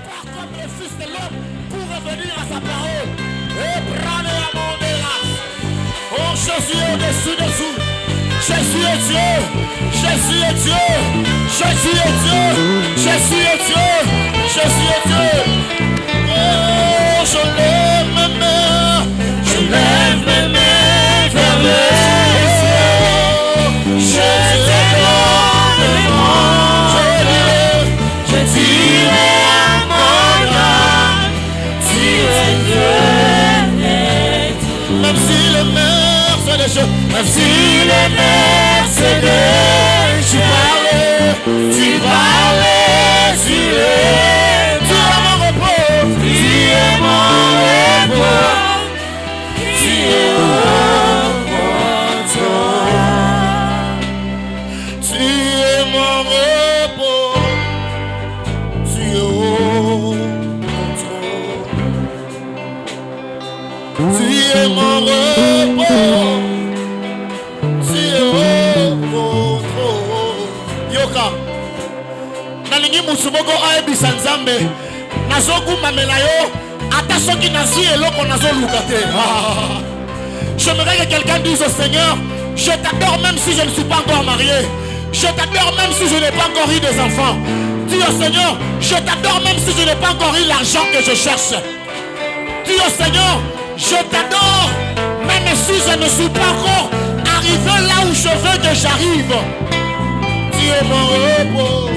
pas comme le Fils de l'homme pour revenir à sa parole. Et prendre la main de grâce. Oh, Jésus est au-dessus de tout. Jésus est Dieu. Jésus est Dieu. Jésus est Dieu. Jésus est Dieu. Jésus est Dieu. Oh, je lève mes mains. Je lève mes mains vers le ciel. Je te donne le monde. Je dirai à mon âme, tu es Dieu. Même si les mers c'est des choses, même si les mers c'est des tu parlais, tu es mon repos, tu es mon repos, tu es mon contrôle, tu es mon repos, tu es au contrôle, tu es mon repos, tu es au contrôle. Yoka nalingi musumoko aebisa nzambe nazokumamela yo ata soki nazi eloko nazoluka te. J'aimerais que quelqu'un dise au Seigneur, je t'adore même si je ne suis pas encore marié, je t'adore même si je n'ai pas encore eu des enfants. Dis au Seigneur, je t'adore même si je n'ai pas encore eu l'argent que je cherche. Dis au Seigneur, je t'adore même si je ne suis pas encore arrivé là où je veux que j'arrive. Tu es mon repos,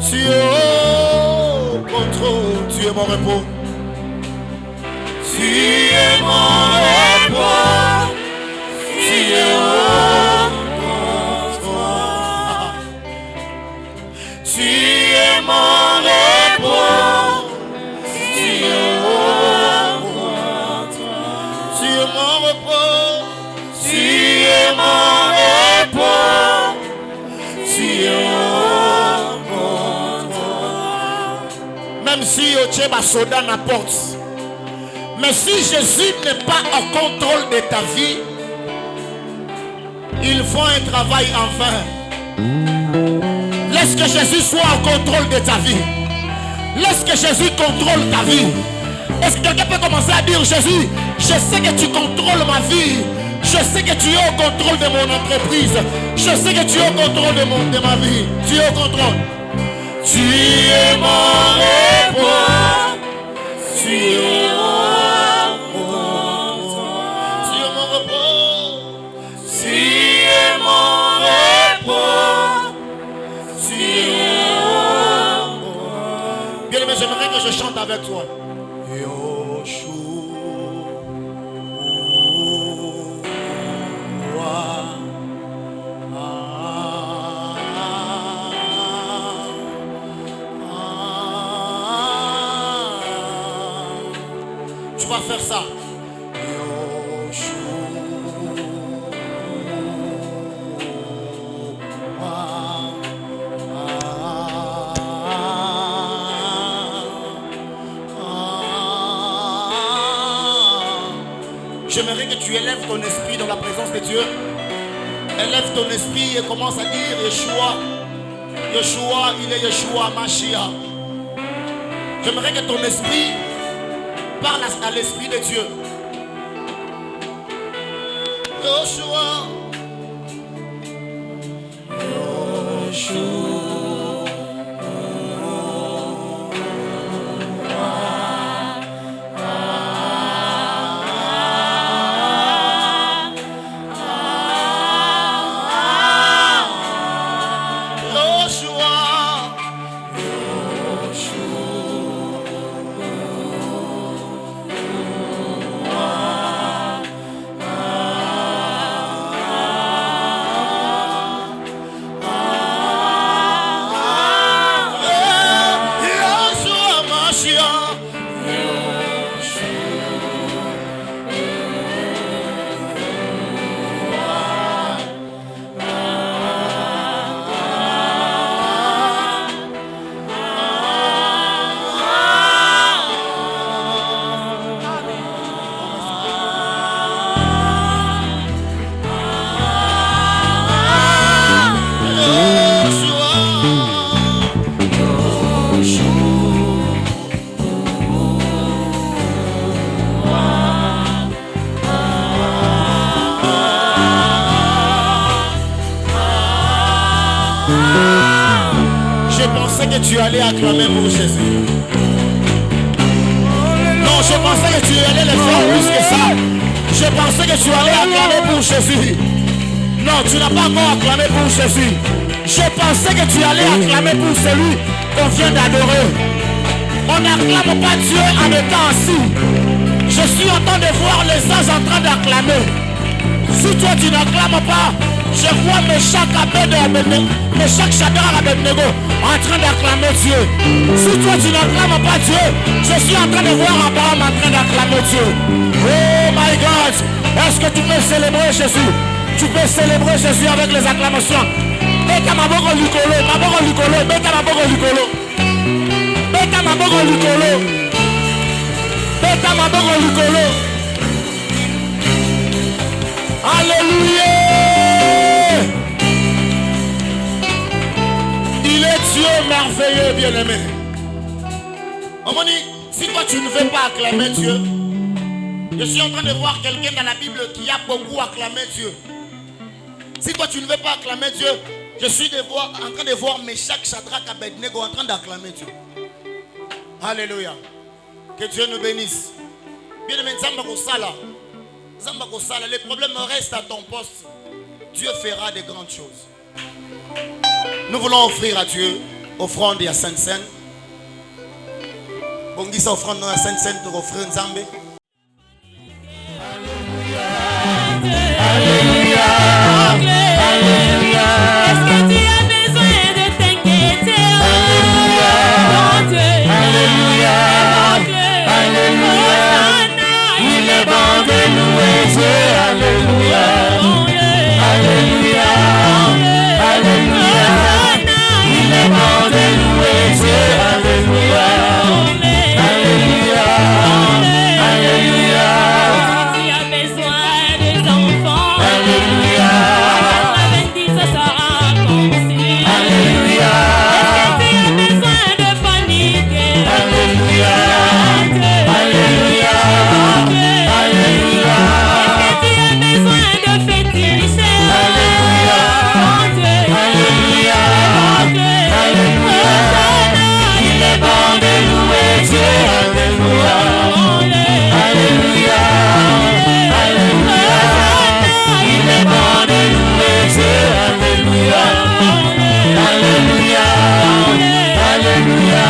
tu es au contrôle, tu es mon repos, tu es mon repos, tu es au contrôle, tu es mon repos, tu es au contrôle, tu es mon repos, tu es mon repos, tu es au contrôle. Même si tu es soda n'importe, mais si Jésus n'est pas au contrôle de ta vie, il faut un travail en vain. Laisse que Jésus soit au contrôle de ta vie. Laisse que Jésus contrôle ta vie. Est-ce que quelqu'un peut commencer à dire, Jésus, je sais que tu contrôles ma vie. Je sais que tu es au contrôle de mon entreprise. Je sais que tu es au contrôle de ma vie. Tu es au contrôle. Tu es mon repos. Tu es au contrôle. Tu es mon repos. Tu es mon repos. Tu es au contrôle. Bien aimé, j'aimerais que je chante avec toi. Tu vas faire ça. J'aimerais que tu élèves ton esprit dans la présence de Dieu. Élève ton esprit et commence à dire Yeshua. Yeshua, il est Yeshua Mashiach. J'aimerais que ton esprit parle à l'esprit de Dieu. Yeshua. Yeshua. je pensais que tu allais acclamer pour Jésus. Non, je pensais que tu allais le faire plus que ça. Je pensais que tu allais acclamer pour Jésus. Non, tu n'as pas encore acclamé pour Jésus. Je pensais que tu allais acclamer pour celui qu'on vient d'adorer. On n'acclame pas Dieu en étant assis. Je suis en train de voir les anges en train d'acclamer. Si toi tu n'acclames pas, je vois Meshach Shadrach Abednego en train d'acclamer Dieu. Si toi tu n'acclames pas Dieu, je suis en train de voir Abraham en train d'acclamer Dieu. Oh my God! Est-ce que tu peux célébrer Jésus? Tu peux célébrer Jésus avec les acclamations. Beta maboko likolo, maboko likolo, beta maboko likolo. Beta maboko likolo. Beta maboko likolo. Alléluia. Il est Dieu merveilleux, bien-aimé. Omoni, si toi tu ne veux pas acclamer Dieu, je suis en train de voir quelqu'un dans la Bible qui a beaucoup acclamé Dieu. Si toi tu ne veux pas acclamer Dieu, je suis en train de voir Meshach Shadrach Abednego en train d'acclamer Dieu. Alléluia. Que Dieu nous bénisse. Bien-aimé, les problèmes restent à ton poste. Dieu fera de grandes choses. Nous voulons offrir à Dieu offrande et à Sainte-Seine. Bon, dit ça offrande à Sainte-Seine pour offrir une Zambé. Alléluia. Alléluia. Est-ce que tu as besoin de t'inquiéter? Alléluia. Alléluia. Il est bon de louer Dieu. Alléluia. Alléluia. Alléluia. Il est bon de louer Dieu. Alléluia. Alléluia. Alléluia. Tu as besoin des enfants. Alléluia. Ça sera accompli. Alléluia. Est-ce que tu as besoin de paniquer? Alléluia. Alléluia. Alléluia. Est-ce que tu as besoin de féticher? Alléluia. Alléluia. Alléluia. Il est bon de louer Dieu. Alléluia. Alléluia. Alléluia. Il est bon de louer Dieu. Alléluia. Alléluia. Alléluia.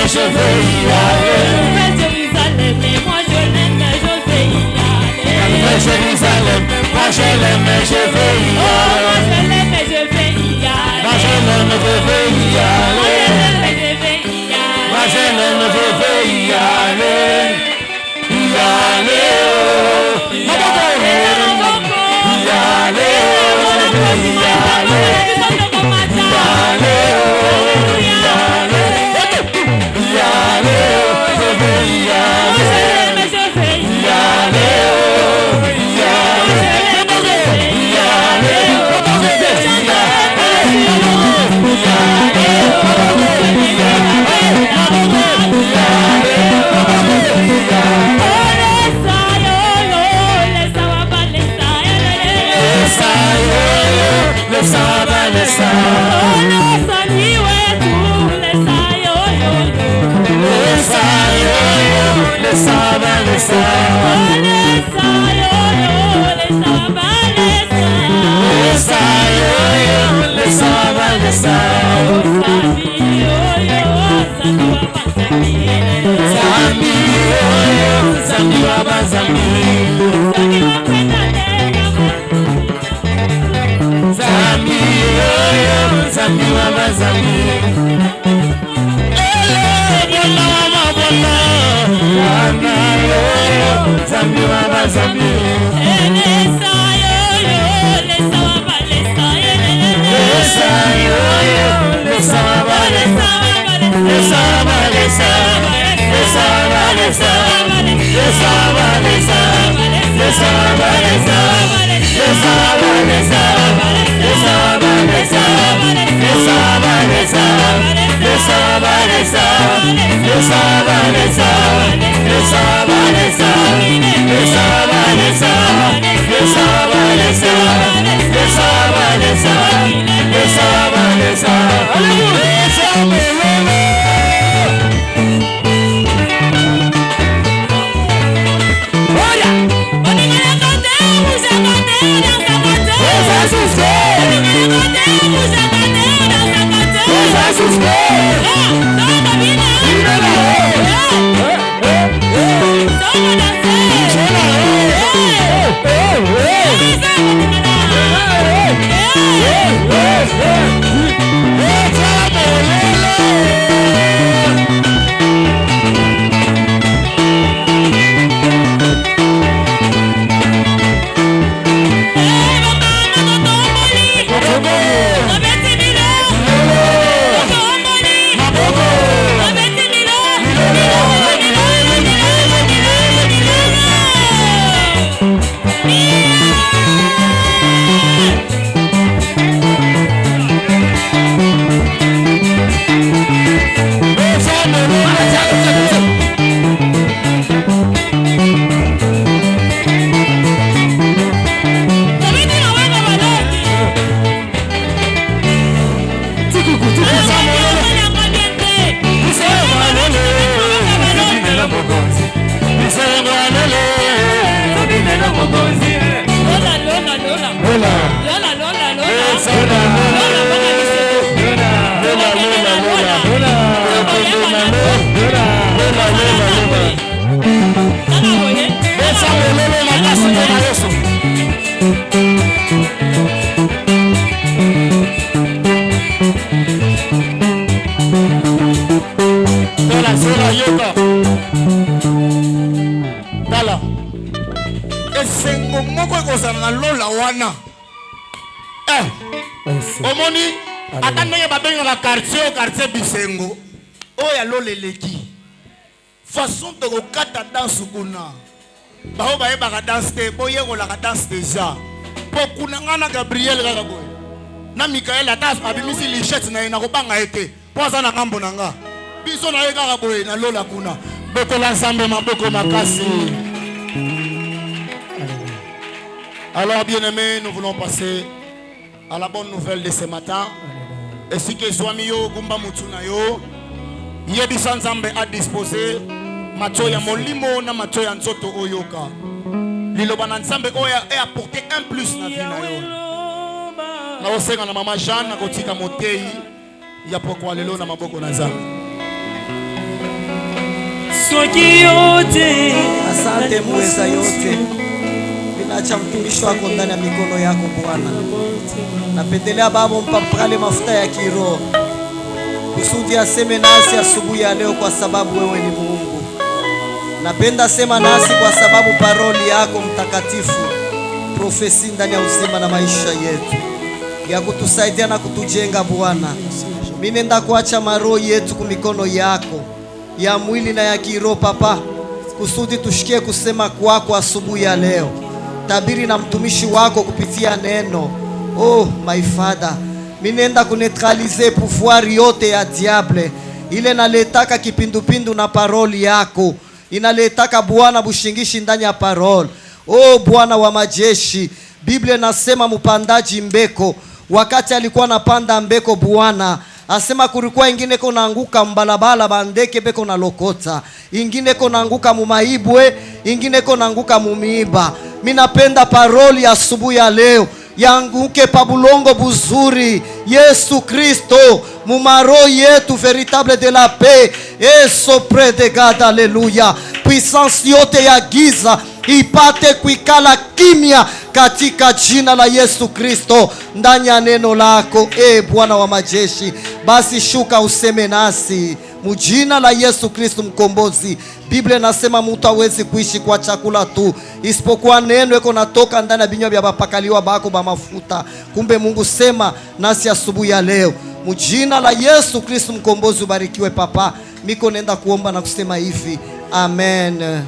Je vais y aller. Omoni atandenge babenga la quartier Bisengo oya loleleki façon de kokata danse kuna bao baye baka danse te boye kola ka danse déjà pokuna ngana Gabriel kaka boye na Michael atas abimisi lichette na ina kobanga ete poza na ngambo nanga biso na ye kaka boye na lola kuna boko l'ensemble maboko makasi. Alors bien aimés, nous voulons passer à la bonne nouvelle de ce matin. Et si que Swami yo Gumba Mutuna yo Yebi Nzambe a disposé Matoya Molimo na Matoya Nzoto Oyoka. Liloba na Nzambe oya et apporter un plus na vie na yo. Na osenga na mama Jeanne na kotika motei ya pokwa lelo na maboko na Nzambe. Soki yote asante mweza yote. Acha mtumishi wako ndani ya mikono yako Bwana. Napendelea Baba mpampale mafuta ya kiroho kusudi aseme nasi asubuhi ya leo, kwa sababu wewe ni Mungu. Napenda sema nasi kwa sababu paroli yako mtakatifu profesi ndani ya uzima na maisha yetu ya kutusaidia na kutujenga Bwana. Mimi nenda kuacha maroho yetu kumikono yako ya mwili na ya kiroho Papa, kusudi tushikie kusema kwako asubuhi ya leo. Tabiri na mtumishi wako kupitia neno. Oh my Father, mimi nenda kunetralize pouvoir yote ya diable ile naletaka kipindupindu na paroli yako inaletaka Bwana bushingishi ndani ya parole. Oh Bwana wa majeshi, Biblia nasema mpandaji mbeko wakati alikuwa anapanda mbeko Bwana Asema kulikuwa ingine ko naanguka mbalabala bandeke beko na lokota, ingine ko naanguka mumaibwe, ingine ko naanguka mumiiba. Minapenda paroli ya asubuhi ya leo yanguke pa bulongo buzuri. Yesu Kristo mumaro yetu véritable de la paix et sopre de God. Alléluia. Puissance yote ya giza ipate kuikala kimya katika jina la Yesu Kristo ndani ya neno lako. Bwana wa majeshi, basi shuka useme nasi mujina la Yesu Kristo mkombozi. Biblia nasema mtu hawezi kuishi kwa chakula tu, isipokuwa neno iko natoka ndani ya vinywa vya bapakaliwa bako ba mafuta. Kumbe Mungu sema nasi asubuhi ya leo mujina la Yesu Kristo mkombozi. Ubarikiwe papa. Miko nenda kuomba na kusema hivi, amen.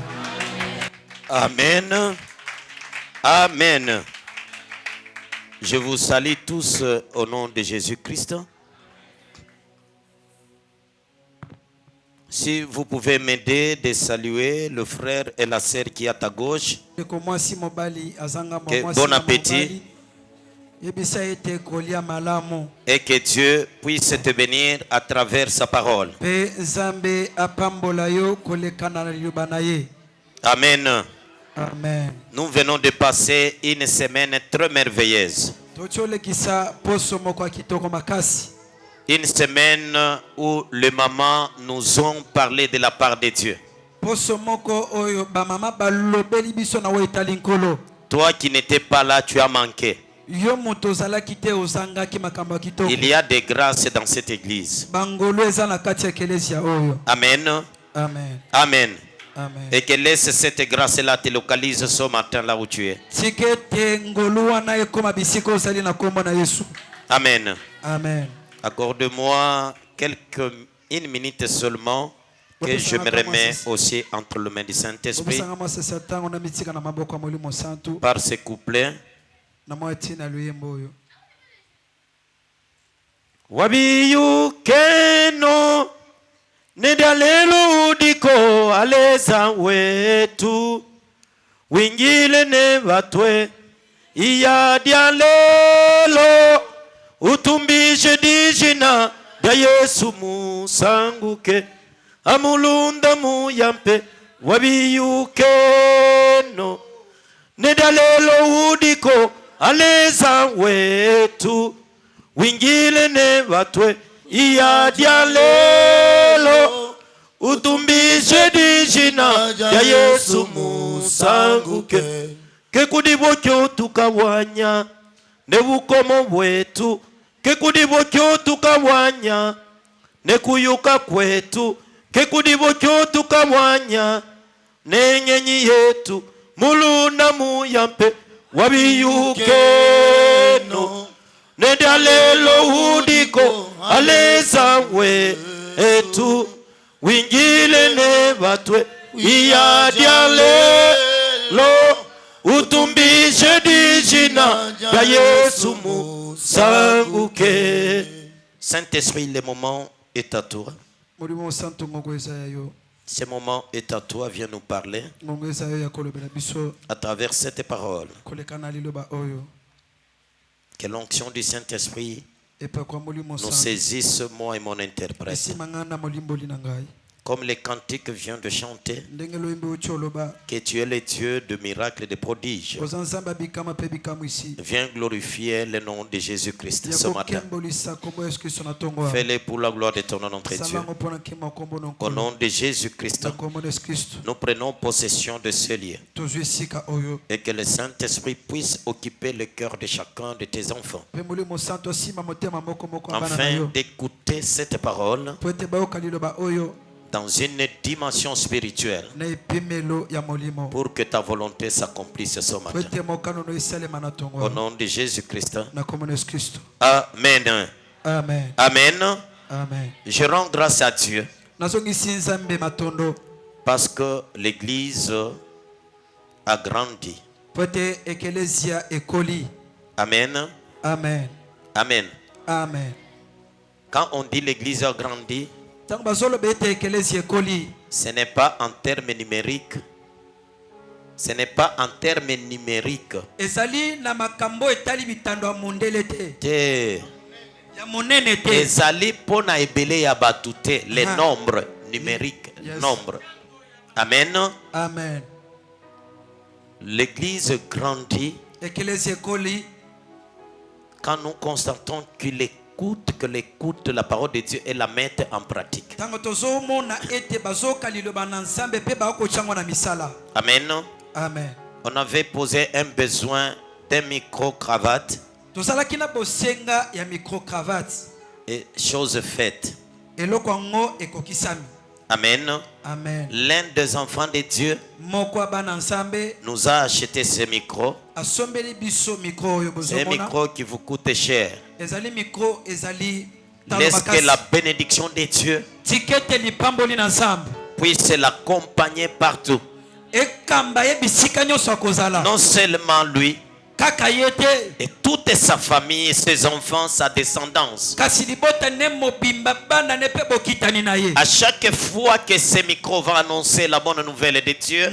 Amen. Amen. Je vous salue tous au nom de Jésus-Christ. Si vous pouvez m'aider de saluer le frère et la sœur qui est à ta gauche. Bon appétit. Et que Dieu puisse te bénir à travers sa parole. Amen. Amen. Nous venons de passer une semaine très merveilleuse. Une semaine où les mamans nous ont parlé de la part de Dieu. Toi qui n'étais pas là, tu as manqué. Il y a des grâces dans cette église. Amen. Amen. Amen. Amen. Et que laisse cette grâce-là te localise ce matin là où tu es. Amen. Amen. Accorde-moi une minute seulement que je me remets aussi entre les mains du Saint-Esprit par ce couplet. Wabiyukeno nedalelo udiko aleza wetu wingile ne batwe iya dialelo utumbishe dijina ya Yesu musanguke amulunda muyampe wabiyukeno nedalelo udiko aleza wetu wingile ne batwe iya dialelo utumbishe dijina ya Yesu musanguke kekudibokyo tukawanya nebukomo bwetu kekudibokyo tukawanya nekuyuka kwetu kekudibokyo tukawanya nenyenyi yetu mulunda muyampe wabiyukeno nedalelo udiko aleza wetu wingile ne batwe iya dialelo utumbishe dijina ya Yesu musanguke. Saint-Esprit, le moment est à toi. Ce moment est à toi, viens nous parler à travers cette parole. Que l'onction du Saint-Esprit nous saisisse, moi et mon interprète. Comme les cantiques viennent de chanter, que tu es le Dieu de miracles et de prodiges. Viens glorifier le nom de Jésus-Christ ce matin. Fais-le pour la gloire de ton nom, notre Dieu. Au nom de Jésus-Christ, nous prenons possession de ce lieu. Et que le Saint-Esprit puisse occuper le cœur de chacun de tes enfants. Afin d'écouter cette parole dans une dimension spirituelle, pour que ta volonté s'accomplisse ce matin. Au nom de Jésus-Christ. Amen. Amen. Amen. Amen. Je rends grâce à Dieu parce que l'Église a grandi. Amen. Amen. Amen. Amen. Quand on dit l'Église a grandi, ce n'est pas en termes numériques. Ce n'est pas en termes numériques. ezali pona ebele ya batute les nombres numériques. Nombre. Amen. Amen. L'église grandit quand nous constatons qu'il écoute la parole de Dieu et la mette en pratique. Amen. Amen. On avait posé un besoin d'un micro-cravate. Et chose faite. Amen. Amen. L'un des enfants de Dieu nous a acheté ce micro. C'est un micro qui vous coûte cher. Laisse que la bénédiction de Dieu puisse l'accompagner partout. Non seulement lui, et toute sa famille, ses enfants, sa descendance. À chaque fois que ce micro va annoncer la bonne nouvelle de Dieu,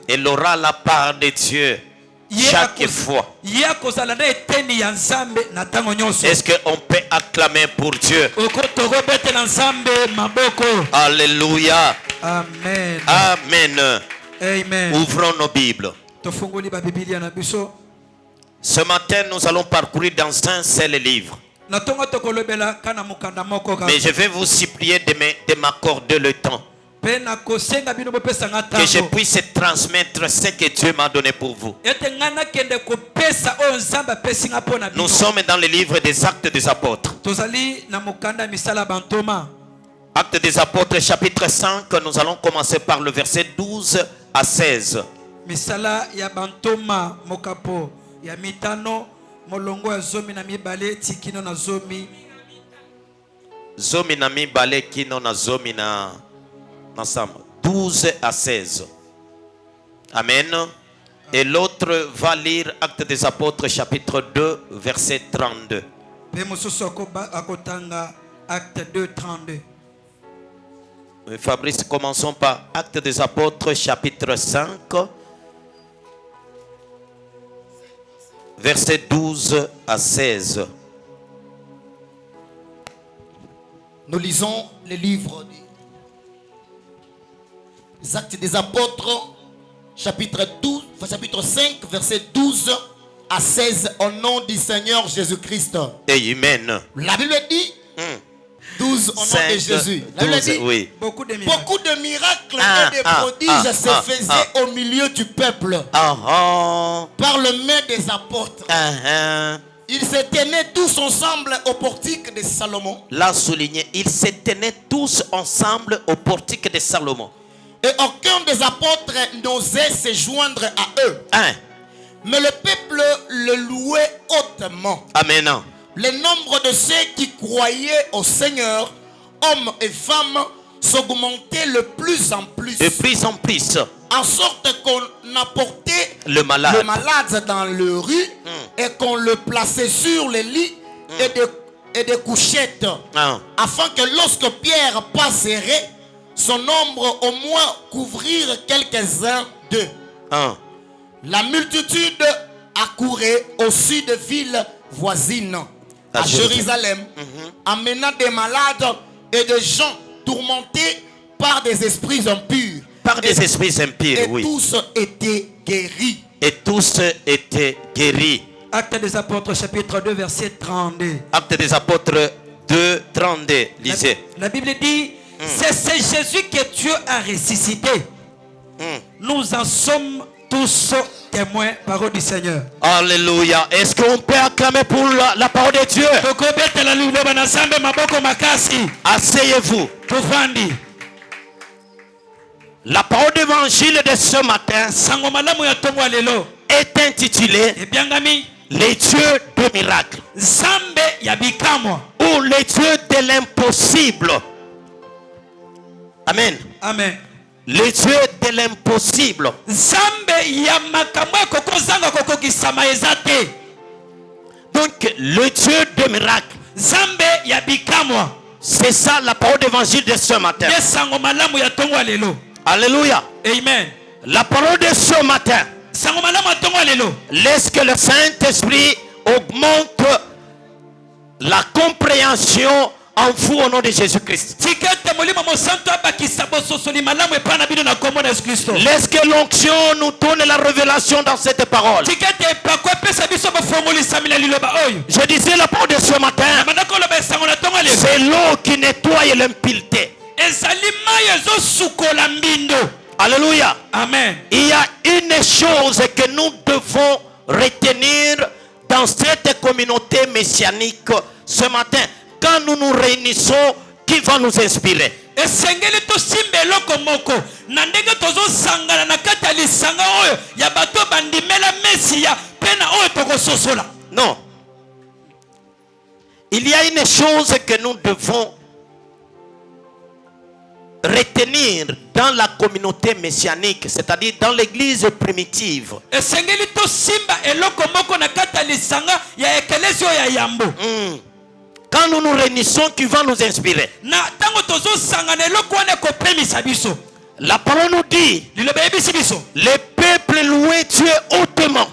il aura la part de Dieu chaque fois. Est-ce qu'on peut acclamer pour Dieu? Alléluia. Amen. Amen. Amen. Ouvrons nos Bibles. Ce matin, nous allons parcourir dans un seul livre. Mais je vais vous supplier de m'accorder le temps, que je puisse transmettre ce que Dieu m'a donné pour vous. Nous sommes dans le livre des Actes des Apôtres. Actes des Apôtres chapitre 5, nous allons commencer par le verset 12 à 16. Misala ya bantoma mokapo ya mitano molongo ya zomi na mibale tikino na zomi na mibale kino na zomi na ensemble 12 à 16. Amen. Et l'autre va lire Actes des Apôtres chapitre 2 verset 32. Pe mosusu akotanga Acte 2 32. Fabrice, commençons par Actes des Apôtres chapitre 5 verset 12 à 16. Nous lisons le livre des Actes des Apôtres, chapitre 5, verset 12 à 16, au nom du Seigneur Jésus-Christ. Amen. La Bible dit 12 au nom de Jésus. La Bible dit oui. Beaucoup de miracles et de prodiges se faisaient au milieu du peuple par le main des apôtres. Ils se tenaient tous ensemble au portique de Salomon. Là souligné, ils se tenaient tous ensemble au portique de Salomon. Et aucun des apôtres n'osait se joindre à eux. Mais le peuple le louait hautement. Amen. Le nombre de ceux qui croyaient au Seigneur, hommes et femmes, s'augmentait de plus en plus. De plus en plus. En sorte qu'on apportait le malade dans les rues et qu'on le plaçait sur les lits et des couchettes. Afin que lorsque Pierre passerait, son ombre au moins couvrir quelques-uns d'eux. La multitude accourait aussi de villes voisines à Jérusalem, amenant des malades et des gens tourmentés par des esprits impurs. Par des esprits impurs, et tous étaient guéris. Et tous étaient guéris. Actes des Apôtres, chapitre 2, verset 32. Actes des Apôtres 2, 32. Lisez. La Bible dit, c'est Jésus que Dieu a ressuscité. Nous en sommes tous témoins, parole du Seigneur. Alléluia. Est-ce qu'on peut acclamer pour la parole de Dieu? Asseyez-vous. La parole d'évangile de ce matin est intitulée les dieux de miracles ou les dieux de l'impossible. Amen. Amen. Les dieux de l'impossible. Donc le Dieu de miracles. C'est ça la parole d'évangile de ce matin. Alléluia. Amen. La parole de ce matin. Laisse que le Saint-Esprit augmente la compréhension en vous au nom de Jésus-Christ. Laisse que l'onction nous donne la révélation dans cette parole. Je disais la parole de ce matin, c'est l'eau qui nettoie l'impureté. Alléluia. Amen. Il y a une chose que nous devons retenir dans cette communauté messianique ce matin. Quand nous nous réunissons, qui va nous inspirer? Non. Il y a une chose que nous devons retenir dans la communauté messianique, c'est-à-dire dans l'église primitive. Quand nous nous réunissons, qui va nous inspirer? La parole nous dit, les peuples louaient Dieu hautement.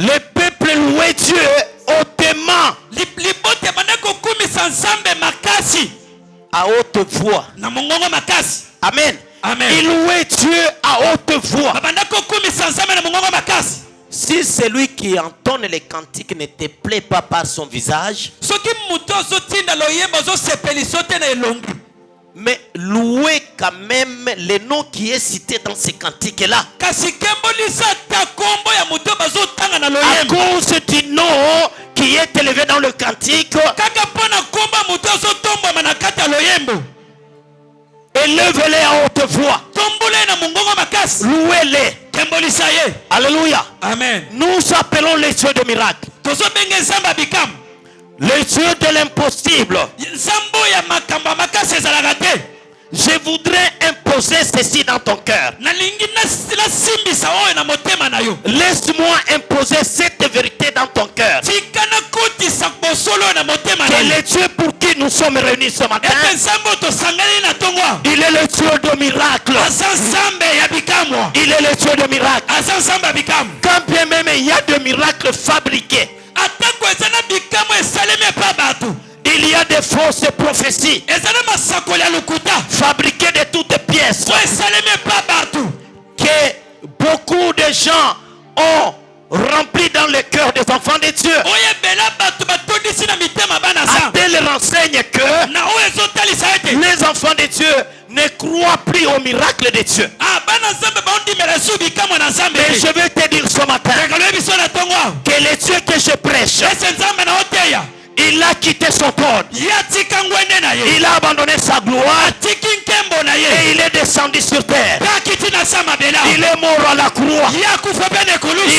Les peuples louaient Dieu hautement, à haute voix. Amen. Amen. Ils louaient Dieu à haute voix. Si celui qui entonne les cantiques ne te plaît pas par son visage, mais louez quand même le nom qui est cité dans ces cantiques-là. À cause du nom qui est élevé dans le cantique, élevez-les à haute voix. Louez-les. Alléluia. Amen. Nous appelons les dieux de miracles, les dieux de l'impossible. Je voudrais imposer ceci dans ton cœur. Laisse-moi imposer cette vérité dans ton cœur. Que le Dieu pour qui nous sommes réunis ce matin, il est le Dieu de miracles. Il est le Dieu de miracles. Quand bien même il y a des miracles fabriqués, il y a des fausses prophéties fabriquées de toutes pièces que beaucoup de gens ont rempli dans le cœur des enfants de Dieu. Elle renseigne que les enfants de Dieu ne croient plus au miracle de Dieu. Mais je vais te dire ce matin que le Dieu que je prêche, il a quitté son trône. Il a abandonné sa gloire. Et il est descendu sur terre. Il est mort à la croix. Il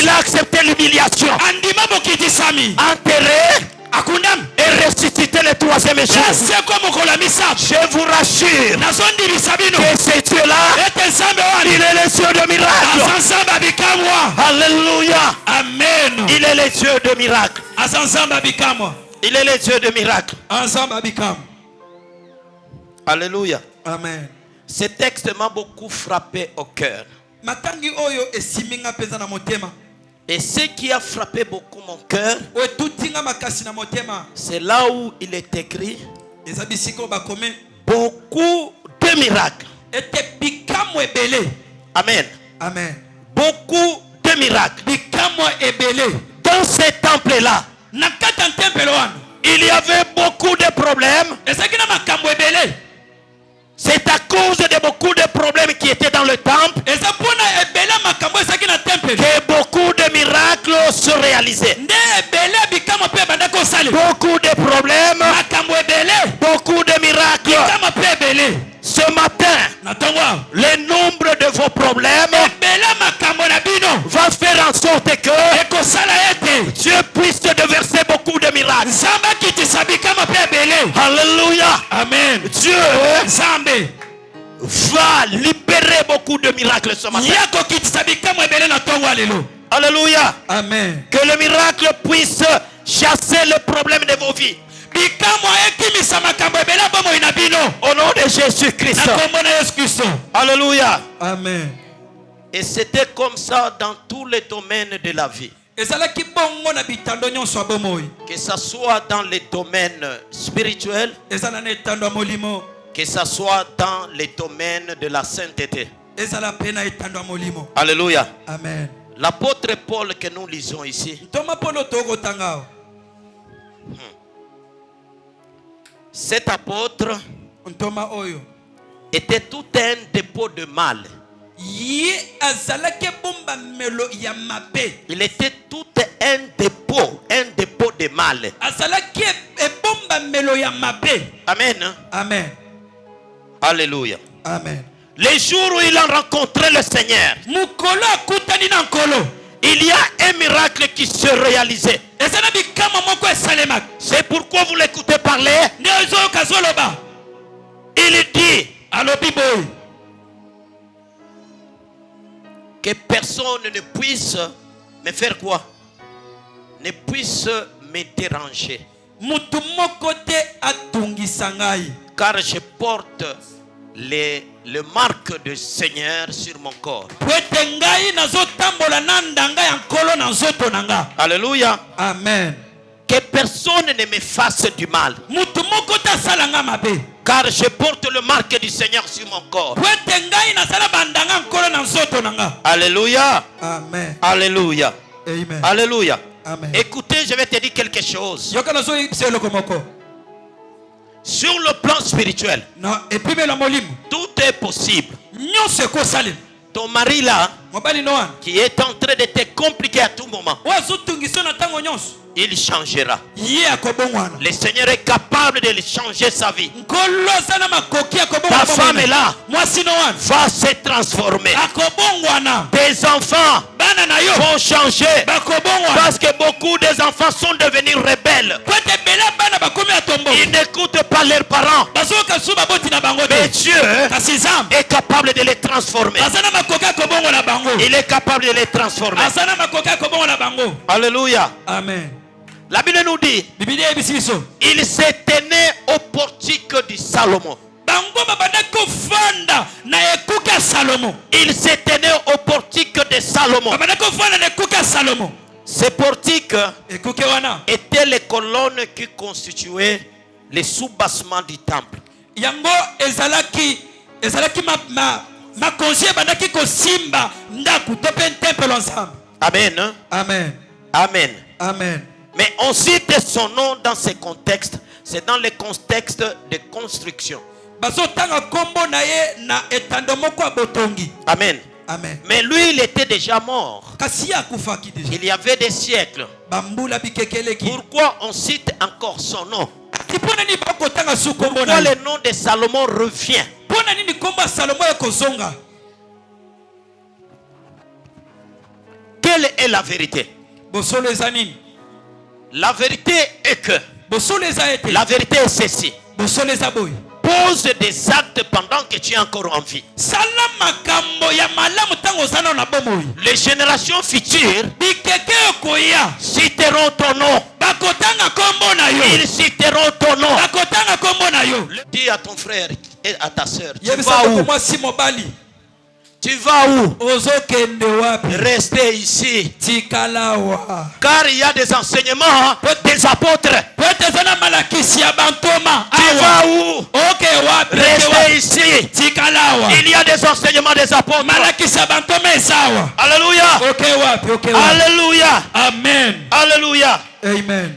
a accepté l'humiliation. Enterré et ressuscité le troisième jour. Je vous rassure que ce Dieu-là, il est le Dieu de miracles. Alléluia. Amen. Il est le Dieu de miracles. Il est le Dieu de miracles. Alléluia. Amen. Ce texte m'a beaucoup frappé au cœur. Et ce qui a frappé beaucoup mon cœur, c'est là où il est écrit beaucoup de miracles. Amen. Amen. Beaucoup de miracles. Dans ce temple-là, il y avait beaucoup de problèmes. C'est à cause de beaucoup de problèmes qui étaient dans le temple que beaucoup de miracles se réalisaient. Beaucoup de problèmes, beaucoup de miracles. Ce matin, le nombre de vos problèmes va faire en sorte que Dieu puisse te déverser beaucoup de miracles. Alléluia. Amen. Dieu va libérer beaucoup de miracles ce matin. Alléluia. Amen. Que le miracle puisse chasser le problème de vos vies. Au nom de Jésus-Christ. Alléluia. Amen. Et c'était comme ça dans tous les domaines de la vie. Que ce soit dans les domaines spirituels, que ce soit dans les domaines de la sainteté. Alléluia. Amen. L'apôtre Paul que nous lisons ici, cet apôtre était tout un dépôt de mal. Il était tout un dépôt de mal. Amen. Amen. Alléluia. Amen. Les jours où il a rencontré le Seigneur, il y a un miracle qui se réalisait. C'est pourquoi vous l'écoutez parler. Il dit que personne ne puisse me faire quoi? Ne puisse me déranger. Car je porte le marque du Seigneur sur mon corps. Alléluia. Amen. Que personne ne me fasse du mal. Car je porte le marque du Seigneur sur mon corps. Alléluia. Amen. Alléluia. Amen. Alléluia. Amen. Écoutez, je vais te dire quelque chose. Sur le plan spirituel, tout est possible. Ton mari là, qui est en train de te compliquer à tout moment, il changera. Le Seigneur est capable de changer sa vie. Ta femme est là, va se transformer. Tes enfants vont changer. Parce que beaucoup des enfants sont devenus rebelles. Ils n'écoutent pas leurs parents. Mais Dieu est capable de les transformer. Il est capable de les transformer. Alléluia. Amen. La Bible nous dit, il s'est tenu au portique du Salomon. Il s'est tenu au portique de Salomon. Ces portiques étaient les colonnes qui constituaient les sous-bassements du temple. Amen. Amen. Amen. Amen. Mais on cite son nom dans ces contextes. C'est dans les contextes de construction. Amen. Amen. Mais lui, il était déjà mort. Il y avait des siècles. Pourquoi on cite encore son nom? Pourquoi le nom de Salomon revient? Quelle est la vérité? La vérité est que la vérité est ceci. Pose des actes pendant que tu es encore en vie. Les générations futures citeront ton nom. Ils citeront ton nom. Dis à ton frère et à ta soeur, tu vas où? Tu vas où? Restez ici. Car il y a des enseignements des apôtres. Tu vas où? Restez ici. Il y a des enseignements des apôtres. Alléluia. Alléluia. Amen. Alléluia. Amen.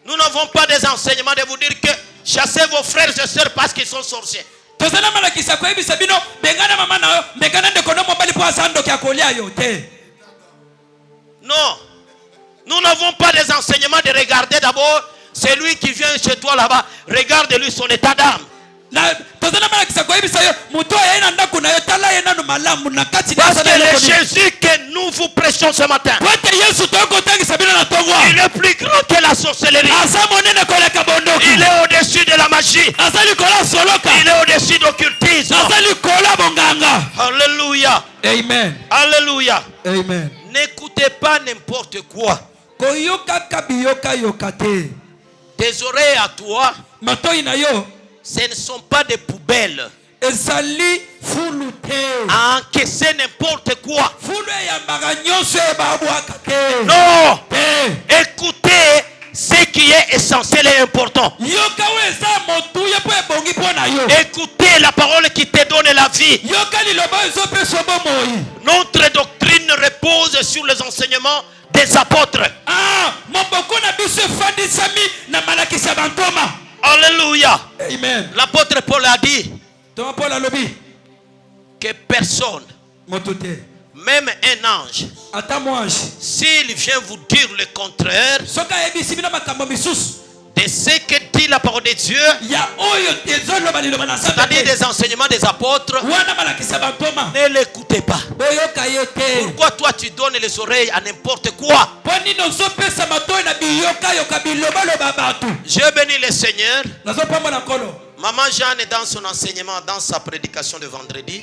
Nous n'avons pas des enseignements de vous dire que chassez vos frères et sœurs parce qu'ils sont sorciers. Non. Nous n'avons pas des enseignements de regarder d'abord celui qui vient chez toi là-bas. Regarde-lui son état d'âme. Parce que le Jésus que nous vous prêchons ce matin, il est plus grand que la sorcellerie. Il est au-dessus de la magie. Il est au-dessus d'occultisme. Alléluia. Amen. Alléluia. Amen. N'écoutez pas n'importe quoi. Tes oreilles à toi, ce ne sont pas des poubelles. à encaisser n'importe quoi. Non. Écoutez ce qui est essentiel et important. Écoutez la parole qui te donne la vie. Notre doctrine repose sur les enseignements des apôtres. Alléluia. Amen. L'apôtre Paul a dit que personne, même un ange, s'il vient vous dire le contraire de ce que dit la parole de Dieu, c'est-à-dire des enseignements des apôtres, ne l'écoutez pas. Pourquoi toi tu donnes les oreilles à n'importe quoi? Je bénis le Seigneur. Maman Jeanne, dans son enseignement, dans sa prédication de vendredi,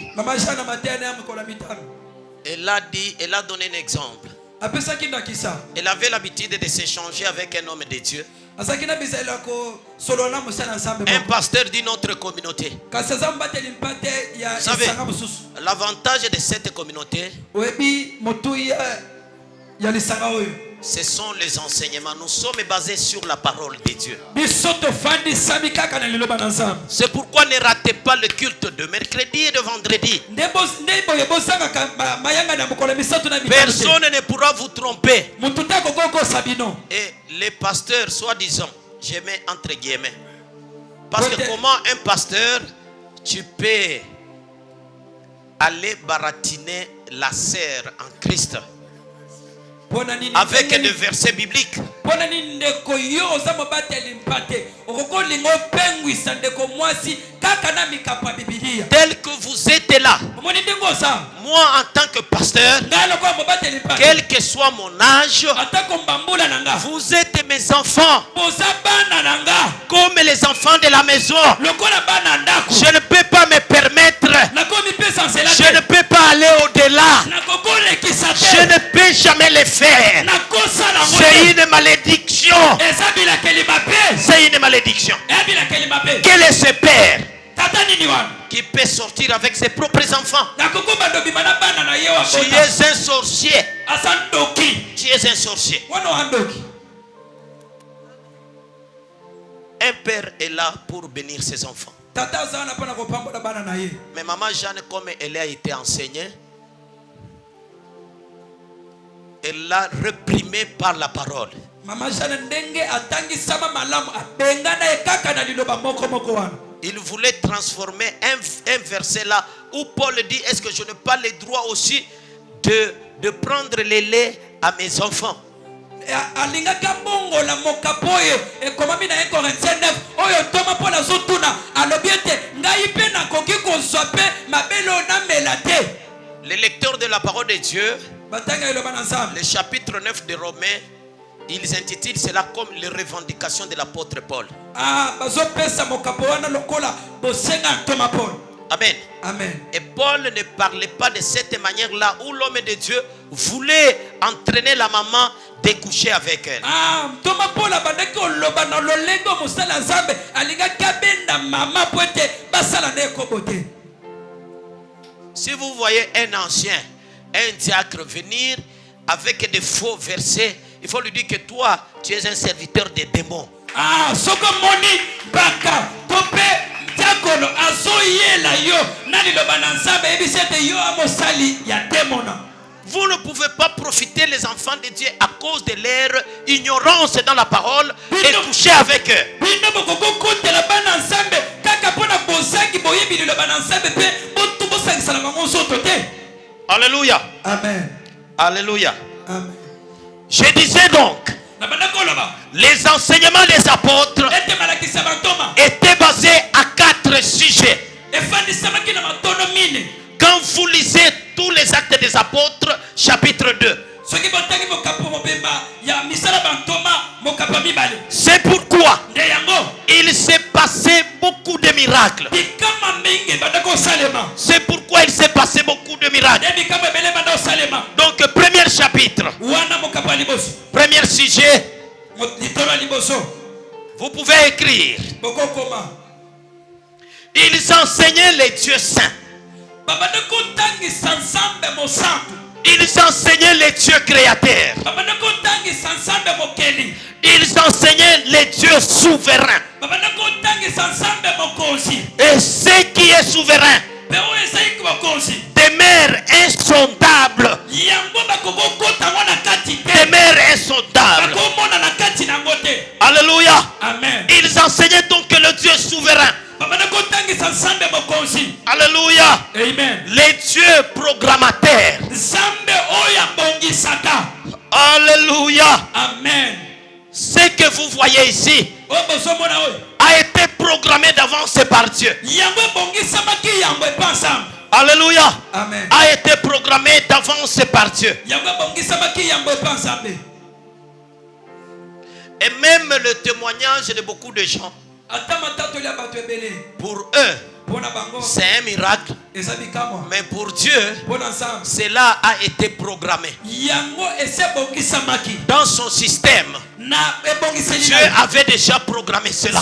elle a dit, elle a donné un exemple. Elle avait l'habitude de s'échanger avec un homme de Dieu, un pasteur d'une autre communauté. Vous savez, l'avantage de cette communauté, ce sont les enseignements. Nous sommes basés sur la parole de Dieu. C'est pourquoi ne ratez pas le culte de mercredi et de vendredi. Personne ne pourra vous tromper. Et les pasteurs, soi-disant, je mets entre guillemets, parce que comment un pasteur, tu peux aller baratiner la sœur en Christ avec des versets bibliques. Tel que vous êtes là, moi en tant que pasteur, quel que soit mon âge, vous êtes mes enfants, comme les enfants de la maison. Je ne peux pas me permettre, je ne peux pas aller au-delà, je ne peux jamais le faire. C'est une malédiction. C'est une malédiction. Quel est ce père qui peut sortir avec ses propres enfants? Tu es un sorcier. Tu es un sorcier. Un père est là pour bénir ses enfants. Mais maman Jeanne, comme elle a été enseignée, elle l'a réprimée par la parole. Il voulait transformer un verset là où Paul dit: est-ce que je n'ai pas le droit aussi de prendre le lait à mes enfants? Les lecteurs de la parole de Dieu, le chapitre 9 de Romains, ils intitulent cela comme les revendications de l'apôtre Paul. Amen. Amen. Et Paul ne parlait pas de cette manière-là où l'homme de Dieu voulait entraîner la maman de coucher avec elle. Si vous voyez un ancien, un diacre venir avec des faux versets, il faut lui dire que toi, tu es un serviteur des démons. Vous ne pouvez pas profiter les enfants de Dieu à cause de leur ignorance dans la parole et coucher avec eux. Alléluia. Amen. Alléluia. Amen. Je disais donc, les enseignements des apôtres étaient basés à 4 sujets. Quand vous lisez tous les actes des apôtres, chapitre 2, c'est pourquoi il s'est passé beaucoup de miracles. C'est pourquoi il s'est passé beaucoup de miracles. Donc, premier chapitre, premier sujet, vous pouvez écrire: Ils enseignaient les dieux saints. Ils enseignaient les dieux créateurs. Ils enseignaient les dieux souverains. Et ce qui est souverain demeure insondable. Demeure insondable. Alléluia. Amen. Ils enseignaient donc que le Dieu souverain. Alléluia. Amen. Les dieux programmateurs. Alléluia. Amen. Ce que vous voyez ici a été programmé d'avance par Dieu. Alléluia. Amen. A été programmé d'avance par Dieu. Et même le témoignage de beaucoup de gens, pour eux, c'est un miracle. Mais pour Dieu, cela a été programmé. Dans son système, Dieu avait déjà programmé cela.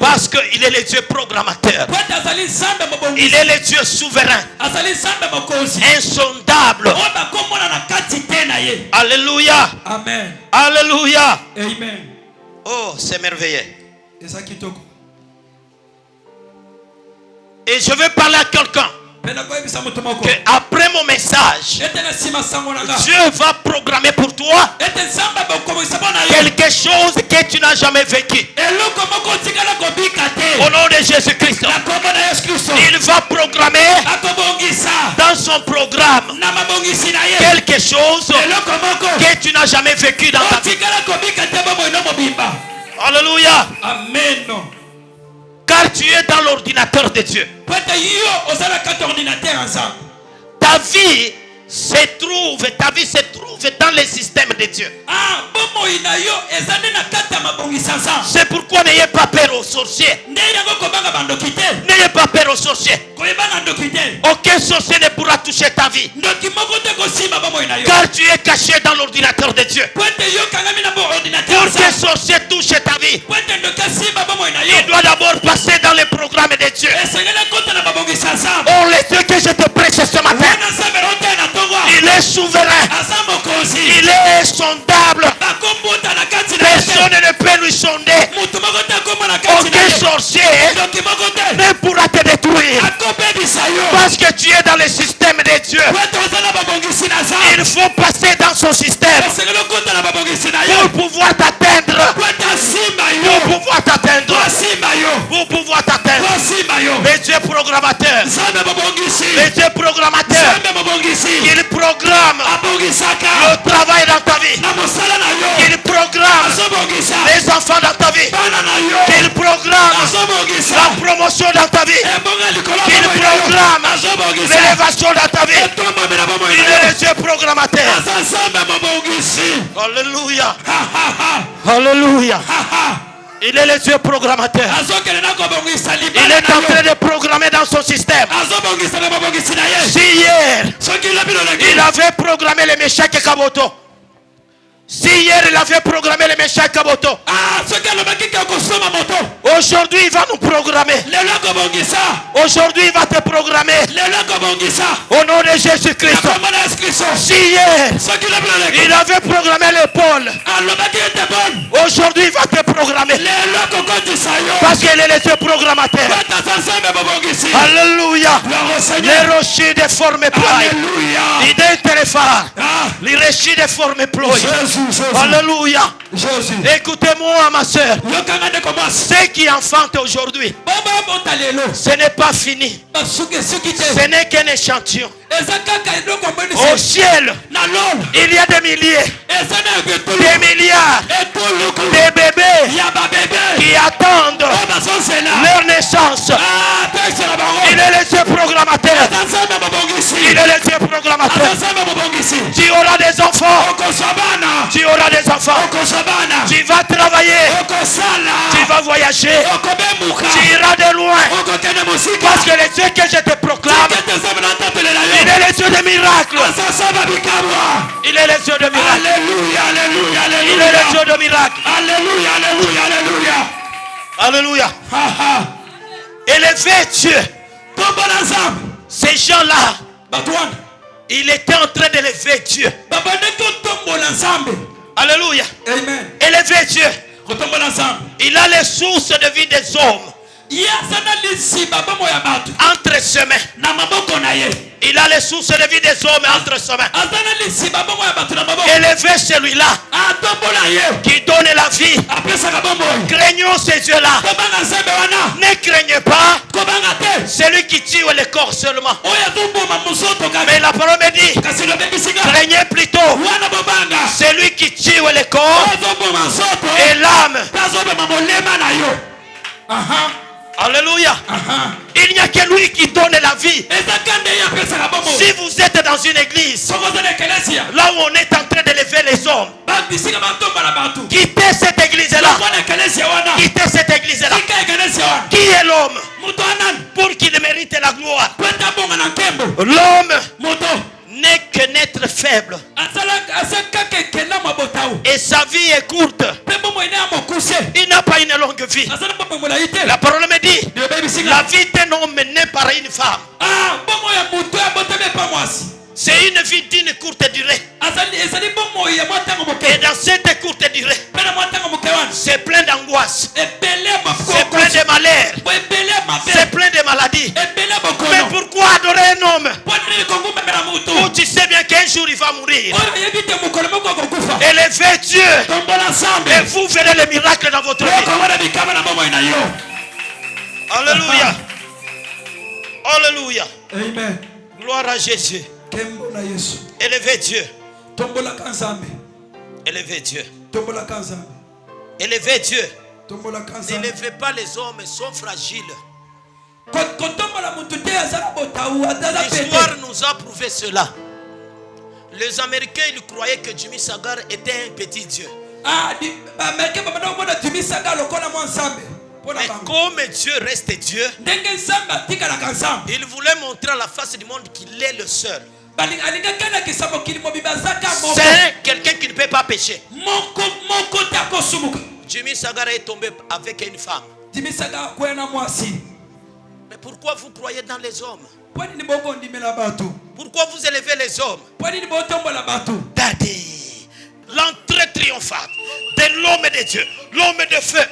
Parce qu'il est le Dieu programmateur. Il est le Dieu souverain. Insondable. Alléluia. Amen. Alléluia. Amen. Oh, c'est merveilleux. Et je vais parler à quelqu'un. Après mon message, Dieu va programmer pour toi quelque chose que tu n'as jamais vécu. Au nom de Jésus-Christ, il va programmer dans son programme quelque chose que tu n'as jamais vécu dans ta vie. Alléluia. Amen. Car tu es dans l'ordinateur de Dieu. Ta vie se trouve dans les systèmes de Dieu. C'est pourquoi n'ayez pas peur aux sorciers. N'ayez pas peur aux sorciers. Aucun sorcier ne pourra toucher ta vie. Car tu es caché dans l'ordinateur de Dieu. Pour qu'un sorcier touche ta vie, il doit d'abord passer dans les programmes de Dieu. Oh, le Dieu que je te prêche ce matin, il est souverain. Il est insondable. Personne ne peut lui sonder. Aucun sorcier ne pourra te détruire. Parce que tu es dans le système de Dieu. Il faut passer dans son système pour pouvoir t'atteindre. Pour pouvoir t'atteindre. Pour pouvoir t'atteindre. Le Dieu programmateur. Le Dieu programmateur. Il programme le travail dans ta vie. Il programme les enfants dans ta vie. Il programme la promotion dans ta vie. Il programme l'élévation dans ta vie. Il est le Dieu programmateur. Alléluia. Alléluia. Il est le Dieu programmateur. Il est en train de programmer dans son système. Si hier, il avait programmé les Meshach et Kaboto. Si hier il avait programmé les Meshach et Kaboto, aujourd'hui il va nous programmer. Aujourd'hui il va te programmer. Au nom de Jésus-Christ. Si hier il avait programmé l'épaule, aujourd'hui il va te programmer. Parce qu'il est le Dieu programmateur. Alléluia. Les rochers de forme ploie. L'idée est phare. Les rochers de forme ploie. Alléluia. Écoutez-moi, ma soeur. Ce qui enfante aujourd'hui, ce n'est pas fini. Ce n'est qu'un échantillon. Au ciel, il y a des milliers, des milliards, des bébés qui attendent leur naissance. Il est le Dieu programmateur. Il est le Dieu programmateur. Tu auras des enfants. Tu auras des enfants. Tu vas travailler. Tu vas voyager. Tu iras de loin. Parce que le Dieu que je te proclame, il est le Dieu de miracles. Il est le Dieu de miracles. Alléluia, alléluia, alléluia. Il est le Dieu de miracles. Alléluia, alléluia, alléluia. Alléluia. élever Dieu. Ces gens-là, il était en train d'élever Dieu. Alléluia. Amen. Élever Dieu. Il a les sources de vie des hommes. Entre ses mains. Il a les sources de vie des hommes entre ses mains. Élevez celui-là qui donne la vie. Craignons ces dieux-là. Ne craignez pas celui qui tue le corps seulement. Mais la parole me dit, craignez plutôt celui qui tue le corps et l'âme. Alléluia. Il n'y a que lui qui donne la vie. Si vous êtes dans une église, là où on est en train d'élever les hommes, quittez cette église-là. Quittez cette église-là. Qui est l'homme pour qu'il mérite la gloire? L'homme n'est qu'un être faible. Et sa vie est courte. Il n'a pas une longue vie. La parole me dit, la vie d'un homme n'est par une femme. C'est une vie d'une courte durée. Et dans cette courte durée, c'est plein d'angoisse, c'est plein de malheur, c'est plein de maladies. Mais pourquoi adorer un homme où tu sais bien qu'un jour il va mourir? Élevez Dieu et vous verrez les miracles dans votre vie. Alléluia. Alléluia. Amen. Gloire à Jésus. Élevez Dieu. Élevez Dieu. Élevez Dieu. N'élevez pas les hommes, ils sont fragiles. L'histoire nous a prouvé cela. Les Américains, ils croyaient que Jimmy Sagar était un petit Dieu. Mais comme Dieu reste Dieu, il voulait montrer à la face du monde qu'il est le seul. C'est quelqu'un qui ne peut pas pécher. Jimmy Sagar est tombé avec une femme. Mais pourquoi vous croyez dans les hommes? Pourquoi vous élevez les hommes? Daddy, l'entrée triomphante de l'homme de Dieu, l'homme de feu.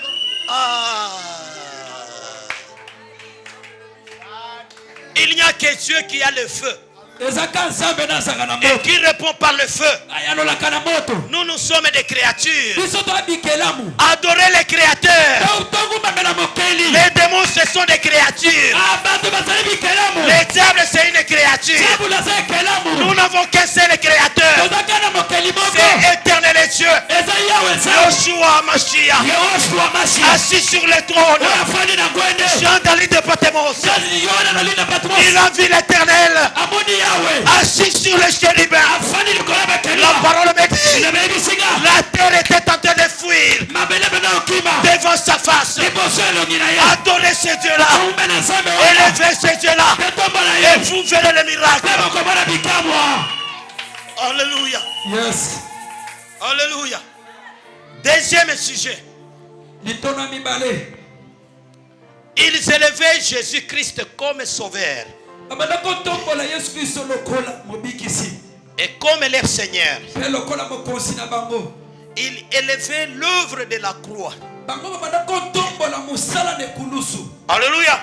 Il n'y a que Dieu qui a le feu et qui répond par le feu. Nous sommes des créatures. Adorez les créateurs. Les démons, ce sont des créatures. Les diables, c'est une créature. Nous n'avons qu'un seul créateur. C'est éternel et Dieu. Yoshua Mashiach, assis sur le trône. Jean Dali de Patmos. Il a vu l'éternel assis sur le chérubin. La parole me dit, la terre était en train de fuir devant sa face. Adorez ce Dieu-là, élevez ce Dieu-là, et vous verrez le miracle. Alléluia. Yes. Alléluia. Deuxième sujet. Ils élevaient Jésus-Christ comme sauveur et comme leur Seigneur. Ils élevaient l'œuvre de la croix. Alléluia.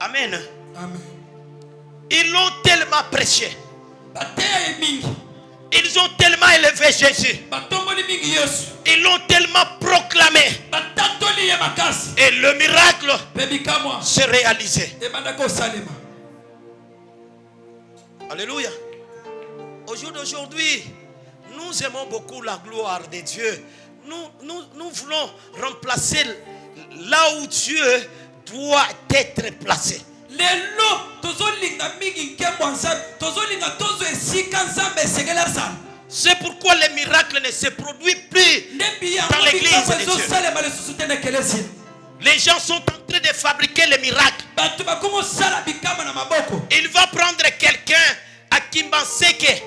Amen. Amen. Ils l'ont tellement prêché. Ils ont tellement élevé Jésus. Ils l'ont tellement proclamé. Et le miracle s'est réalisé. Alléluia. Au jour d'aujourd'hui, nous aimons beaucoup la gloire de Dieu. Nous voulons remplacer là où Dieu doit être placé. C'est pourquoi les miracles ne se produisent plus dans l'église de Dieu. Les gens sont en train de fabriquer les miracles. Il va prendre quelqu'un à Kimbanseke.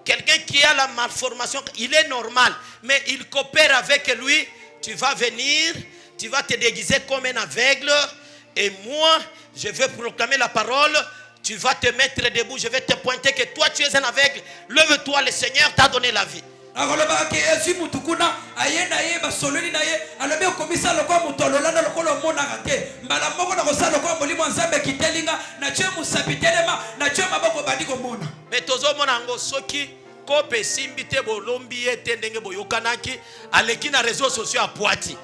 Quelqu'un qui a la malformation, il est normal, mais il coopère avec lui. Tu vas venir, tu vas te déguiser comme un aveugle. Et moi, je vais proclamer la parole. Tu vas te mettre debout. Je vais te pointer que toi, tu es un aveugle. Lève-toi, le Seigneur t'a donné la vie. Mais tozo monango soki kope simbi te bolombi ete ndenge boyokanaki aleki na réseaux sociaux à Poiti.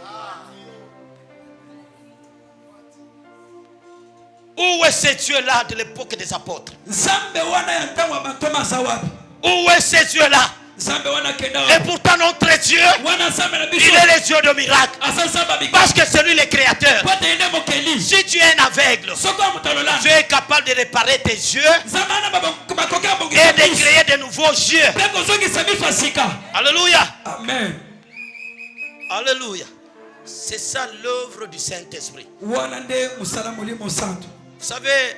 Où est ce Dieu-là de l'époque des apôtres? Où est ce Dieu-là? Et pourtant notre Dieu, il est le Dieu de miracles. Parce que c'est lui le créateur. Si tu es un aveugle, tu es capable de réparer tes yeux et de créer de nouveaux yeux. Alléluia. Amen. Alléluia. C'est ça l'œuvre du Saint-Esprit. Vous savez,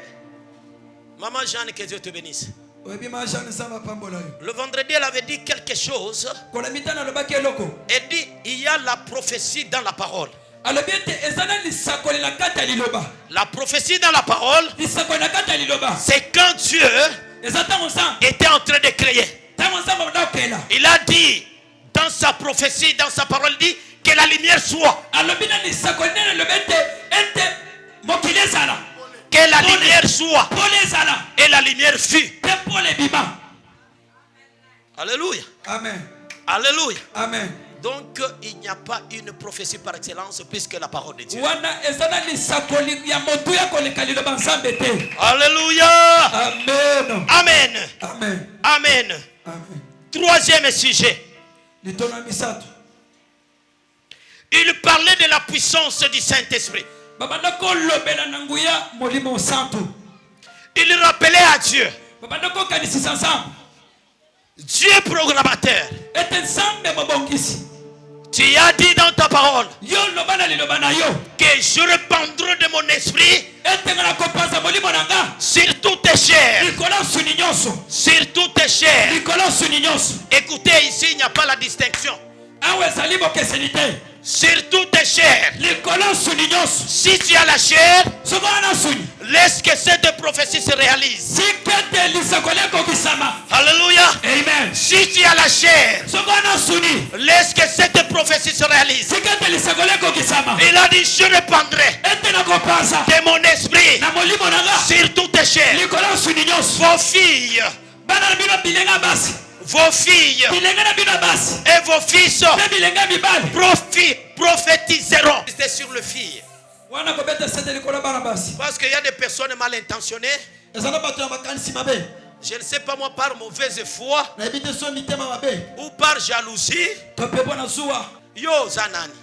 Maman Jeanne, que Dieu te bénisse. Le vendredi, elle avait dit quelque chose. Elle dit, il y a la prophétie dans la parole. La prophétie dans la parole, c'est quand Dieu était en train de créer. Il a dit, dans sa prophétie, dans sa parole, il dit que la lumière soit. Que la lumière soit. Et la lumière fut. Alléluia. Amen. Alléluia. Amen. Donc il n'y a pas une prophétie par excellence puisque la parole de Dieu. Alléluia. Amen. Amen. Amen. Amen. Amen. Troisième sujet. Il parlait de la puissance du Saint-Esprit. Il rappelait à Dieu. Dieu programmateur. Tu as dit dans ta parole que je répandrai de mon esprit sur toutes tes chairs. Sur toutes tes chairs. Écoutez, ici il n'y a pas la distinction. Sur toutes tes chairs. Si tu as la chair, laisse que cette prophétie se réalise. Alléluia. Amen. Si tu as la chair, laisse que cette prophétie se réalise. Il a dit, je répandrai de mon esprit sur toutes tes chairs. Vos filles et vos fils prophétiseront. C'est sur le fille. Parce qu'il y a des personnes mal intentionnées. Je ne sais pas moi, par mauvaise foi ou par jalousie. Yo zanani.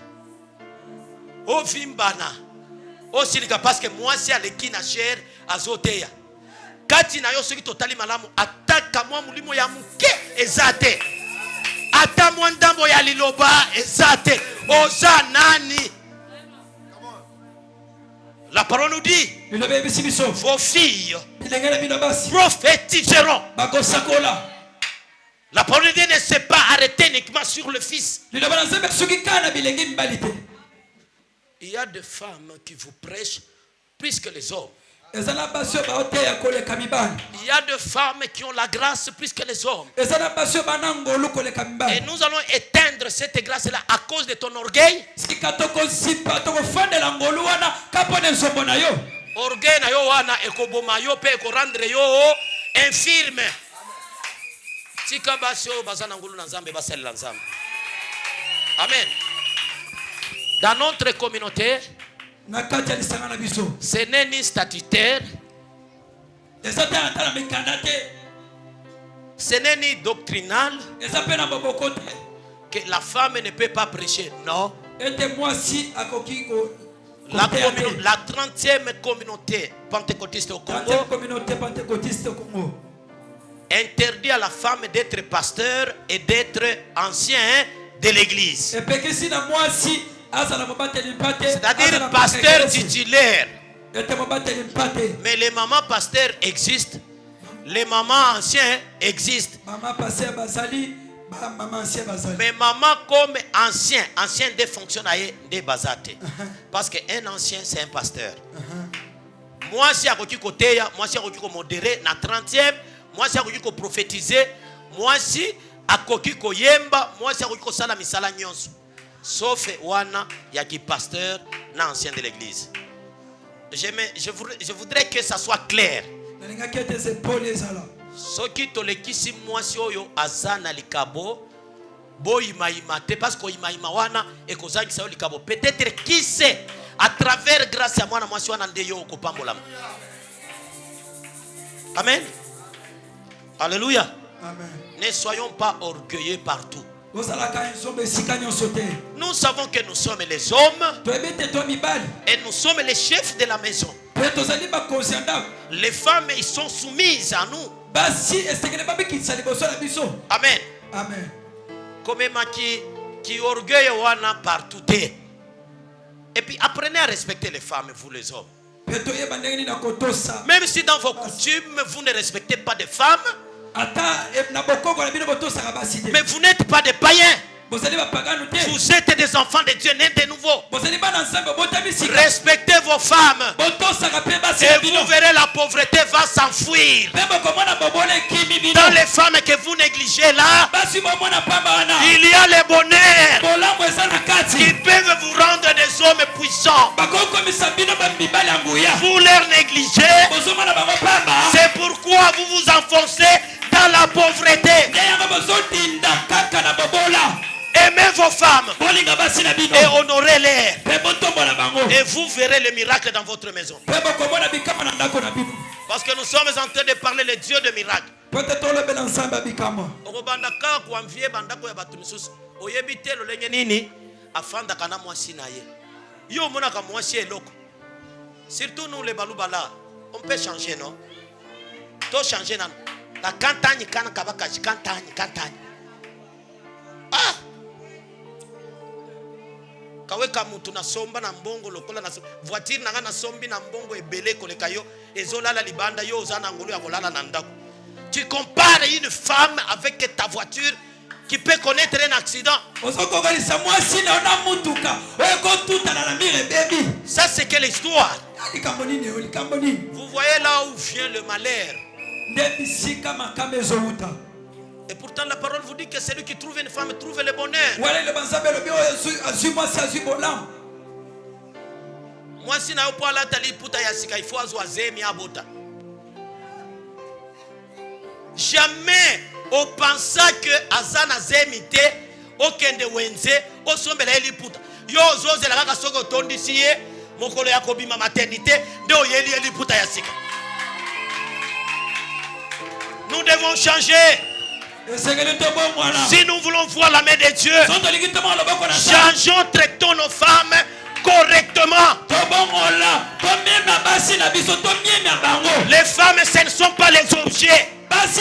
O vimbana. O silika parce que moi c'est aleki na cher azoteya. Kati na yo soki totali malamu ataka mwa mulimo ya muke ezate. Ata mwa ndambo ya liloba ezate. Oza nani? La parole nous dit, vos filles prophétiseront. La parole de Dieu ne s'est pas arrêtée uniquement sur le fils. Il y a des femmes qui vous prêchent plus que les hommes. Il y a des femmes qui ont la grâce plus que les hommes. Et nous allons éteindre cette grâce-là à cause de ton orgueil. Orgueil na yo wana ekoboma yo pe ekorendre yo infirme. Tika basio bazana ngulu na nzambe baselela nzambe. Amen. Dans notre communauté, ce n'est ni statutaire, ce n'est ni doctrinal que la femme ne peut pas prêcher. Non. La 30e communauté pentecôtiste au Congo interdit à la femme d'être pasteur et d'être ancien de l'église. C'est-à-dire pasteur titulaire. Mais les mamans pasteurs existent. Les mamans anciens existent. Mais maman comme ancien des fonctions des basate. Parce qu'un ancien c'est un pasteur. Moi si à côté moi si à côté modérer na 30e, moi si à côté prophétiser, moi si à côté yemba, moi si à côté sala misala nyonso. Sauf wana ya qui pasteur na ancien de l'église. Je voudrais que ça soit clair. Ce qui te le kisi moi si oyo azana likabo boy maimate parce que imaima wana et kozangi sa likabo peut-être qui sait à travers grâce à moi na moi si wana ndeyo okopambola. Amen. Alléluia. Amen. Ne soyons pas orgueilleux partout. Nous savons que nous sommes les hommes et nous sommes les chefs de la maison. Les femmes, ils sont soumises à nous. Amen. Amen. Comme qui orgueille wana partout. Et puis apprenez à respecter les femmes, vous les hommes. Même si dans vos coutumes, vous ne respectez pas des femmes, mais vous n'êtes pas des païens. Vous êtes des enfants de Dieu, nés de nouveau. Respectez vos femmes. Et vous verrez la pauvreté va s'enfuir. Dans les femmes que vous négligez là, il y a le bonheur qui peuvent vous rendre des hommes puissants. Vous les négligez. C'est pourquoi vous vous enfoncez dans la pauvreté. Aimez vos femmes et honorez-les. Et vous verrez le miracle dans votre maison. Parce que nous sommes en train de parler le Dieu de miracles. Surtout nous les baloubala, on peut changer, non? Tout changer, non? La campagne, ah! Kaweka mutu na somba na mbongo lokola na voiture nanga na sombi na mbongo ebele koleka yo ezolala libanda yo ozana ngolo ya kolala na ndako. Tu compares une femme avec ta voiture qui peut connaître un accident. Ça c'est quelle histoire? Vous voyez là où vient le malheur. Et pourtant la parole vous dit que celui qui trouve une femme trouve le bonheur. Moi si na opo ala tali puta ya sika il faut azwazemi abota. Jamais on pensa que azana zemite okende wenze osombela eli puta. Yo zoze la kaka soko tondisiye mokolo ya kobima maternité de oyeli eli puta ya sika. Nous devons changer. Si nous voulons voir la main de Dieu, changeons, traitons nos femmes correctement. Les femmes, ce ne sont pas les objets. Ce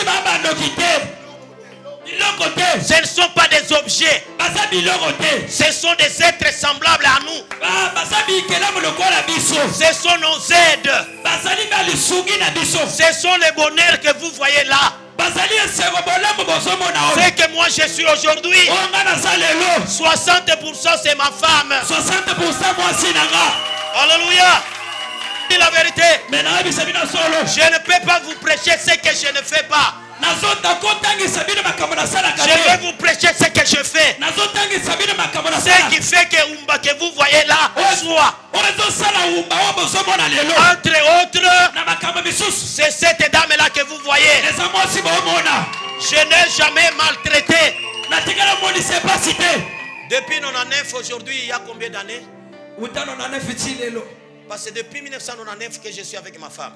ne sont pas des objets. Ce sont des êtres semblables à nous. Ce sont nos aides. Ce sont les bonheurs que vous voyez là. C'est que moi je suis aujourd'hui. 60% c'est ma femme. 60% moi c'est Nanga. Alléluia. C'est la vérité. Je ne peux pas vous prêcher ce que je ne fais pas. Je vais vous prêcher ce que je fais. Ce qui fait que vous voyez là, soit. Entre autres, c'est cette dame-là que vous voyez. Je n'ai jamais maltraité. Depuis 99 aujourd'hui, il y a combien d'années? Parce que depuis 1999 que je suis avec ma femme.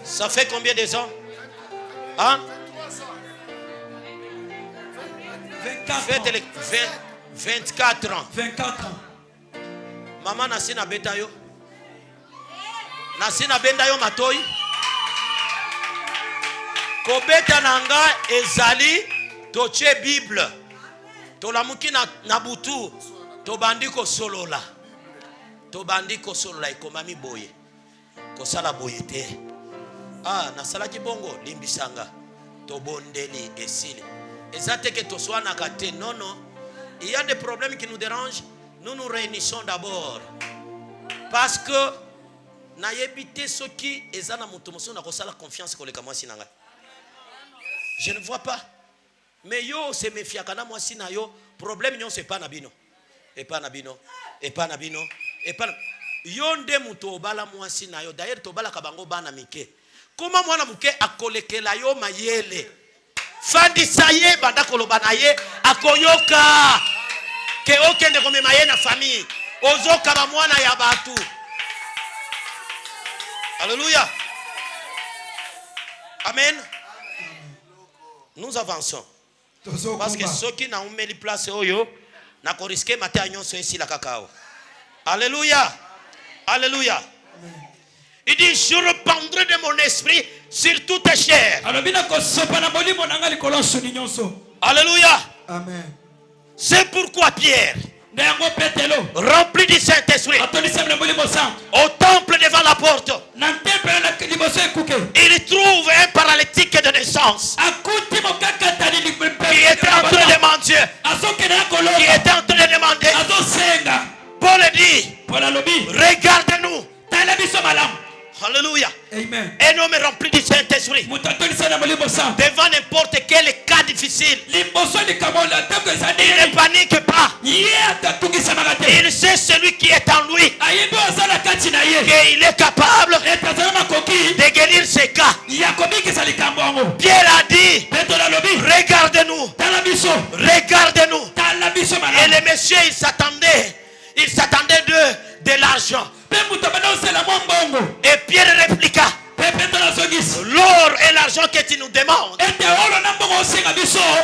Ça fait combien de ans? Hein? 24 ans. 24 ans. Maman nasina beta yo. Nasina benda yo matoi. Kobeta nanga ezali toche Bible. Tolamuki na butu. Tobandiko solola. Tobandiko solola ikomami boye. Kosala boye te. Ah, nasala kibongo limbisanga. tobondeli esili. Ezate que to soit nakate. Non, non. Il y a des problèmes qui nous dérangent. Nous nous réunissons d'abord. Parce que na yebite soki ezana mutumoso na kosala confiance koleka mwasi nanga. Je ne vois pas. Mais yo se méfia kana mwasi na yo problème nyon c'est pas nabino. Et pas nabino. Et pas nabino. Et pas yonde muto obala mwasi na yo. D'ailleurs to bala kabango bana mike. Comment mwana muke akolekela yo mayele. Fandi saye banda koloba na ye akoyoka. Ke okende komema ye na famille. Ozoka ba mwana ya batu. Alléluia. Amen. Nous avançons. Parce que ceux qui n'ont pas mis place oyo n'a pas risqué matin à nyonso ici la cacao. Alléluia. Alléluia. Il dit je répandrai de mon esprit sur toute chair. Alléluia. Amen. C'est pourquoi Pierre, rempli du Saint-Esprit, au temple devant la porte, il trouve un paralytique de naissance qui était en train de demander. Qui était en train de demander. Paul dit, regarde-nous. Alléluia. Amen. Un homme rempli du Saint-Esprit. Devant n'importe quel cas difficile. Il ne panique pas. Il sait celui qui est en lui. Qu'il est capable de guérir ses cas. Pierre a dit, regarde-nous. Regarde-nous. Et le monsieur, il s'attendait de l'argent. Et Pierre répliqua, l'or et l'argent que tu nous demandes,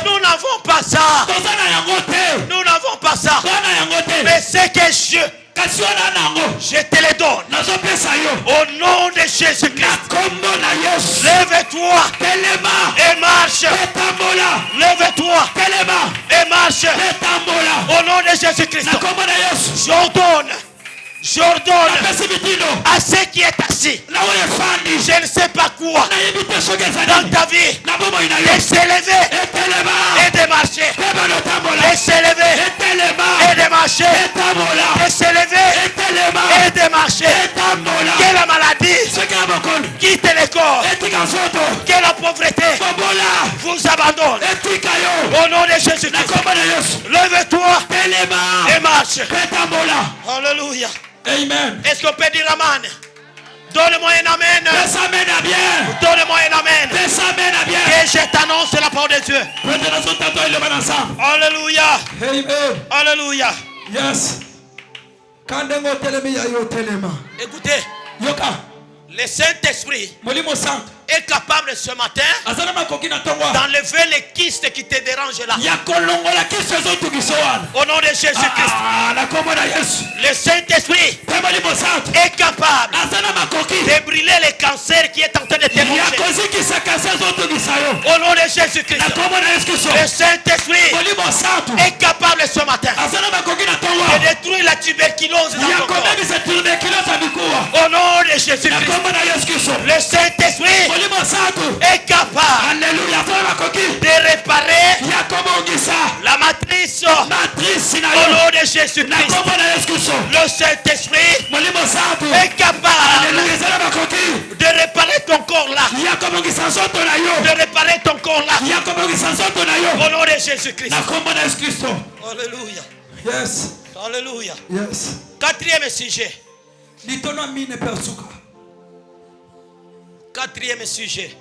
nous n'avons pas ça. Nous n'avons pas ça. Mais c'est que je te le donne. Au nom de Jésus-Christ. Lève-toi et marche. Lève-toi et marche. Au nom de Jésus-Christ. J'ordonne à ceux qui est assis, je ne sais pas quoi, dans ta vie, de s'élever et de marcher, de s'élever et de marcher, de s'élever et de marcher. Que la maladie quitte le corps, que la pauvreté vous abandonne. Au nom de Jésus-Christ, lève-toi et marche. Alléluia. Amen. Est-ce qu'on peut dire amen? Donne-moi un amen. Donne-moi un amen. Et je t'annonce la parole de Dieu. Alléluia. Amen. Alléluia. Yes. Écoutez. Le Saint-Esprit est capable ce matin d'enlever les kystes qui te dérangent là. Au nom de Jésus-Christ. Le Saint-Esprit est capable de brûler les cancers qui est en train de te manger. Au nom de Jésus-Christ. Le Saint-Esprit est capable ce matin de détruire la tuberculose dans ton corps. Au nom de Jésus-Christ. Le Saint-Esprit est capable de réparer la matrice au nom de Jésus-Christ. Le Saint-Esprit est capable de réparer ton corps là. De réparer ton corps là. Au nom de Jésus-Christ. Alléluia. Yes. Alléluia. Yes. Quatrième sujet. Quatrième sujet.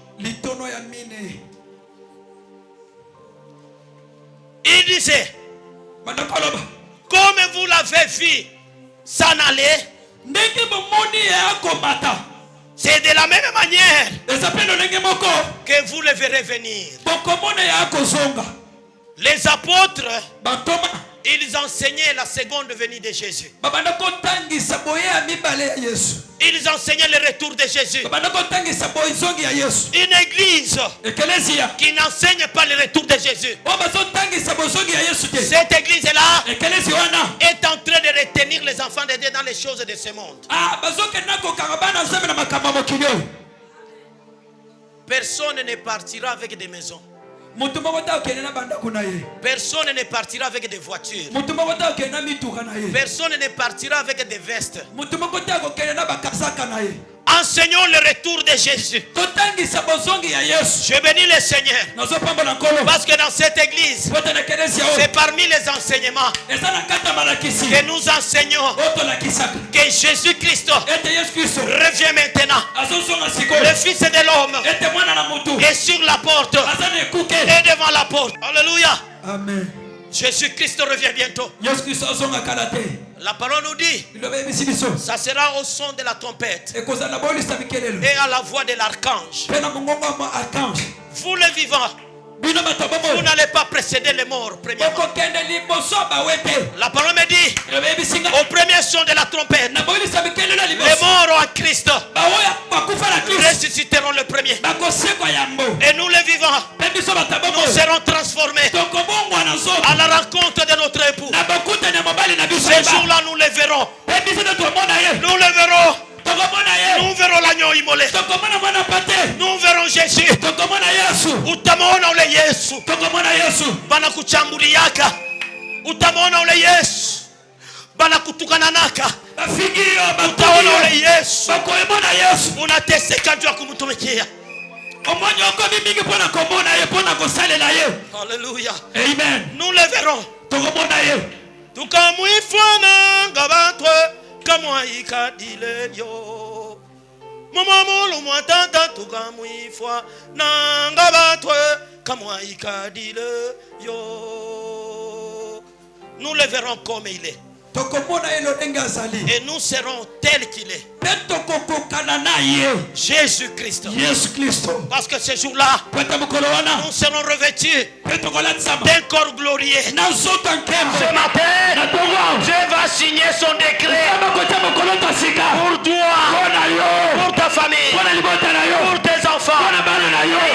Il disait, comme vous l'avez vu s'en aller, c'est de la même manière que vous le verrez venir. Les apôtres, ils enseignaient la seconde venue de Jésus. Ils enseignaient le retour de Jésus. Une église qui n'enseigne pas le retour de Jésus, cette église-là est en train de retenir les enfants de Dieu dans les choses de ce monde. Personne ne partira avec des maisons. Personne ne partira avec des voitures. Personne ne partira avec des vestes. Enseignons le retour de Jésus. Je bénis le Seigneur. Parce que dans cette église, c'est parmi les enseignements que nous enseignons que Jésus-Christ revient maintenant. Le Fils de l'homme est sur la porte et devant la porte. Alléluia. Amen. Jésus-Christ revient bientôt. La parole nous dit, ça sera au son de la trompette et à la voix de l'archange. Vous les vivants, vous n'allez pas précéder les morts premièrement. La parole me dit, au premier son de la trompette, les morts en Christ ressusciteront le premier. Et nous les vivants, nous serons transformés à la rencontre de notre époux. Ce jour-là, nous les verrons. Nous les verrons. Nous verrons l'agneau immolé. Nous verrons Jésus. Utamona ule Yesu. Banakuchambuliaka. Utamona ule Yesu. Banakutukananaka. Utaona ule Yesu. Unateseka juu ya kumtumikia. Alléluia. Amen. Nous le verrons. Tukamwifana ngabatwe kamwa ikadile yo. Mama mulu mwatata tukamwifwa na ngabatwe kamwa ikadile yo. Nous le verrons comme il est. Et nous serons tels qu'il est. Jésus-Christ. Parce que ce jour-là, nous serons revêtus d'un corps glorieux. Ce matin, Dieu va signer son décret pour toi, pour ta famille, pour tes enfants.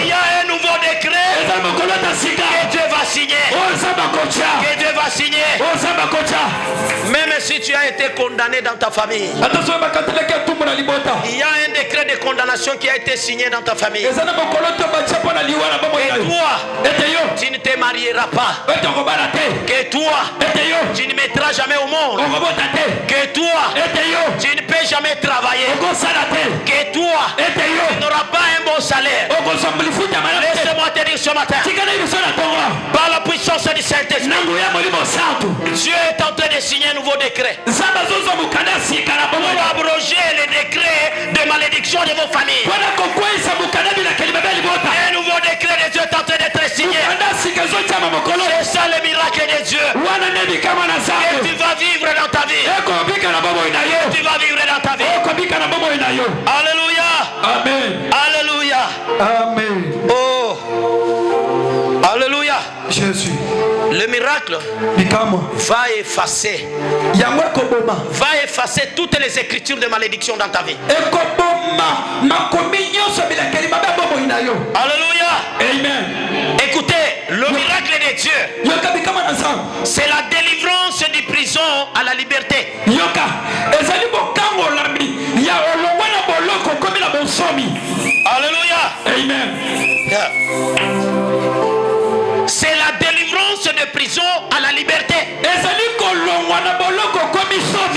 Il y a un nouveau décret que Dieu va signer. Que Dieu va signer. Même si tu as été condamné dans ta famille, il y a un décret de condamnation qui a été signé dans ta famille. Et toi, tu ne te marieras pas. Que toi, tu ne mettras jamais au monde. Que toi, tu ne peux jamais travailler. Que toi, tu n'auras pas un bon salaire. Laisse-moi te dire ce matin, par la puissance du Saint-Esprit, Dieu est en train de signer un nouveau décret pour abroger les décrets de malédiction de vos familles. Un nouveau décret de Dieu est en train d'être signé. C'est ça le miracle de Dieu. Et tu vas vivre dans ta vie. Et tu vas vivre dans ta vie. Alléluia. Amen. Alléluia. Amen. Oh. Alléluia. Jésus. Le miracle va effacer toutes les écritures de malédiction dans ta vie. Alléluia. Amen. Écoutez, le miracle de Dieu, c'est la délivrance du prison à la liberté. Alléluia. Amen. C'est la délivrance de prison à la liberté.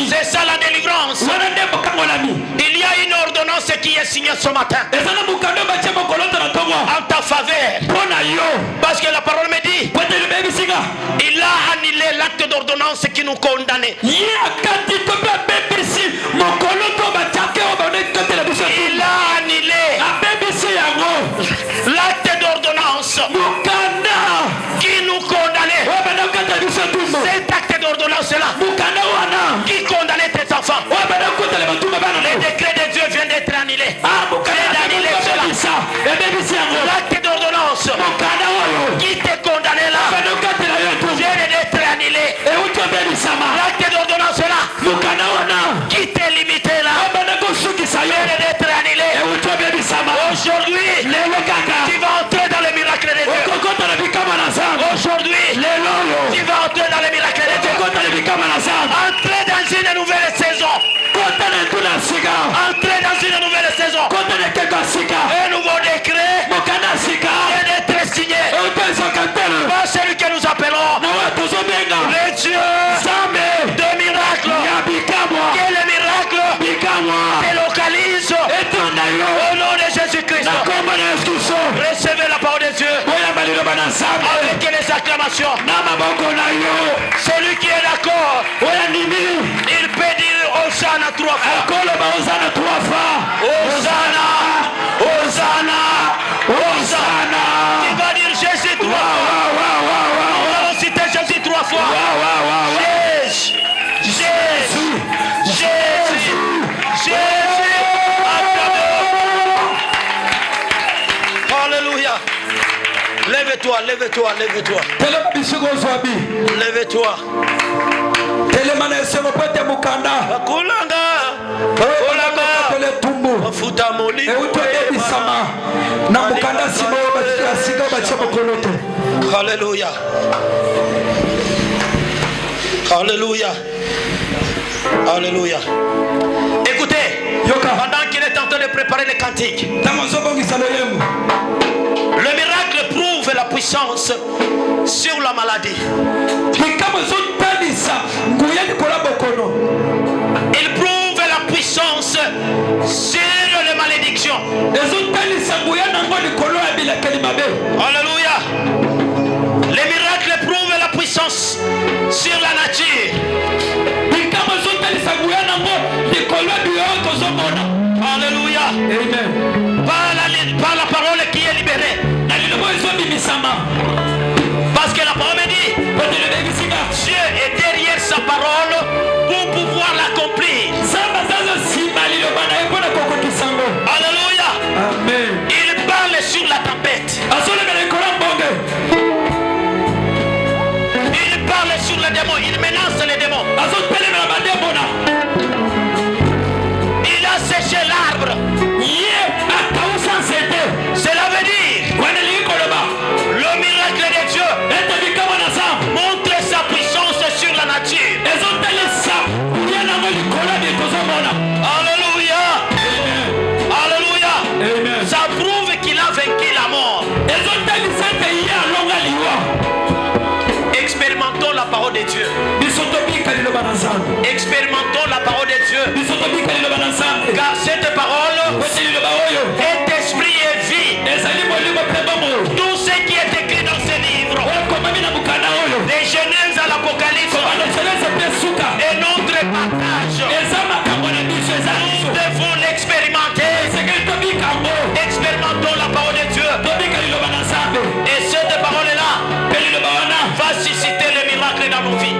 C'est ça la délivrance. Il y a une ordonnance qui est signée ce matin en ta faveur. Parce que la parole me dit, il a annulé l'acte d'ordonnance qui nous condamnait. Il a annulé l'acte d'ordonnance qui nous condamnait. Cet acte d'ordonnance-là qui condamnait tes enfants. Le décret de Dieu vient d'être annulé. L'acte d'ordonnance qui te condamnait là vient d'être annulé. L'acte d'ordonnance-là qui te limitait là vient d'être annulé. Aujourd'hui, tu vas entrer dans le miracle de Dieu. Aujourd'hui, tu vas entrer dans le miracle de Dieu. Entrer dans une nouvelle saison. Entrer dans une nouvelle saison. Un nouveau décret acclamation. Celui qui est d'accord, il peut dire Hosanna 3 fois. Hosanna, Hosanna, Hosanna. Il va dire Jésus 3 fois. Nous allons citer Jésus 3 fois. Jésus, Jésus, Jésus, Jésus. Alléluia. Lève-toi, lève-toi, lève-toi. Lève-toi. Alléluia. Alléluia. Alléluia. Écoutez, pendant qu'il est en train de préparer les cantiques, le miracle prouve la puissance sur la maladie. Il prouve la puissance sur les malédictions. Alléluia. Les miracles prouvent la puissance sur la nature. Alléluia. Amen. Par la parole qui est libérée. Parce que la parole dit Dieu est derrière sa parole pour pouvoir l'accomplir. Alléluia. Amen. Il parle sur la tempête. Il parle sur les démons. Il menace les démons. Il a séché l'arbre. Cela veut dire le miracle de Dieu montre sa puissance sur la nature. Alléluia. Alléluia. Ça prouve qu'il a vaincu la mort. Expérimentons la parole de Dieu. Expérimentons la parole de Dieu. Car cette parole est esprit et vie. Tout ce qui est écrit dans ce livre, des Genèse à l'Apocalypse, est notre partage. Nous devons l'expérimenter. Expérimentons la parole de Dieu. Et cette parole-là va susciter les miracles dans nos vies.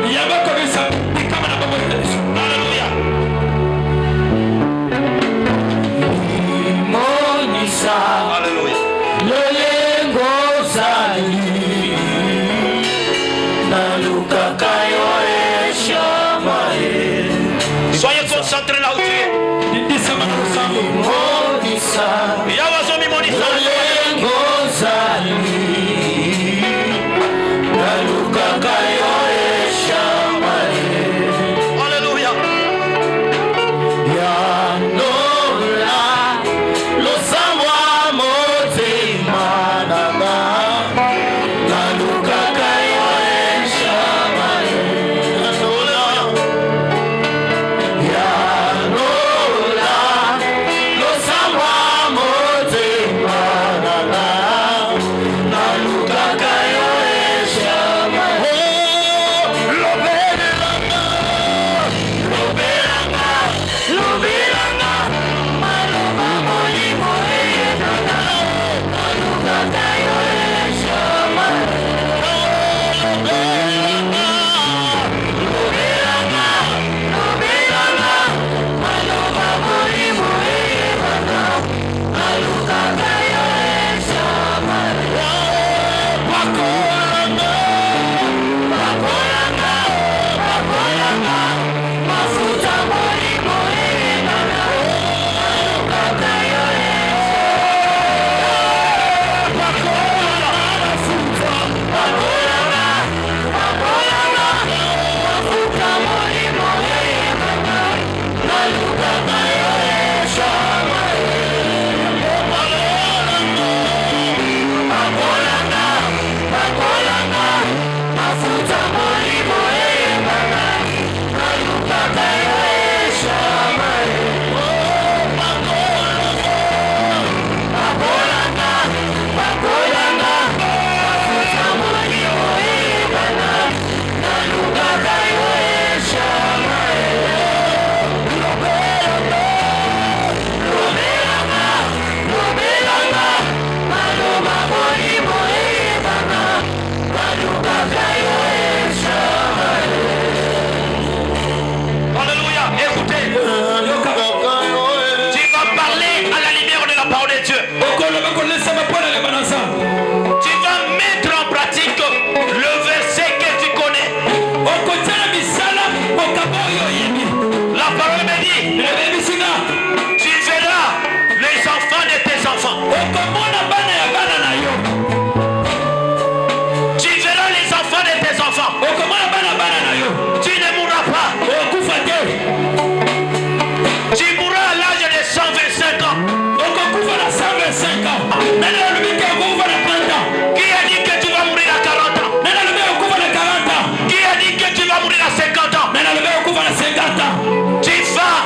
Tu vas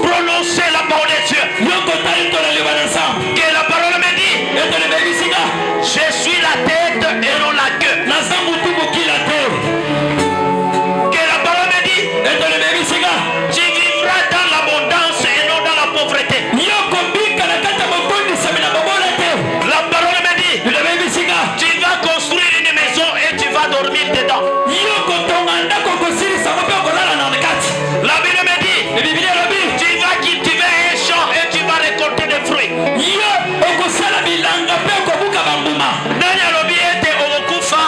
prononcer la parole de Dieu. Que la parole me dit, je suis la tête et non la queue. Que la parole me dit, tu vivras dans l'abondance et non dans la pauvreté. La parole me dit, tu vas construire une maison et tu vas dormir dedans. La Bible me dit, tu vas cultiver un champ et tu vas récolter des fruits. Nani alobi ete okokufa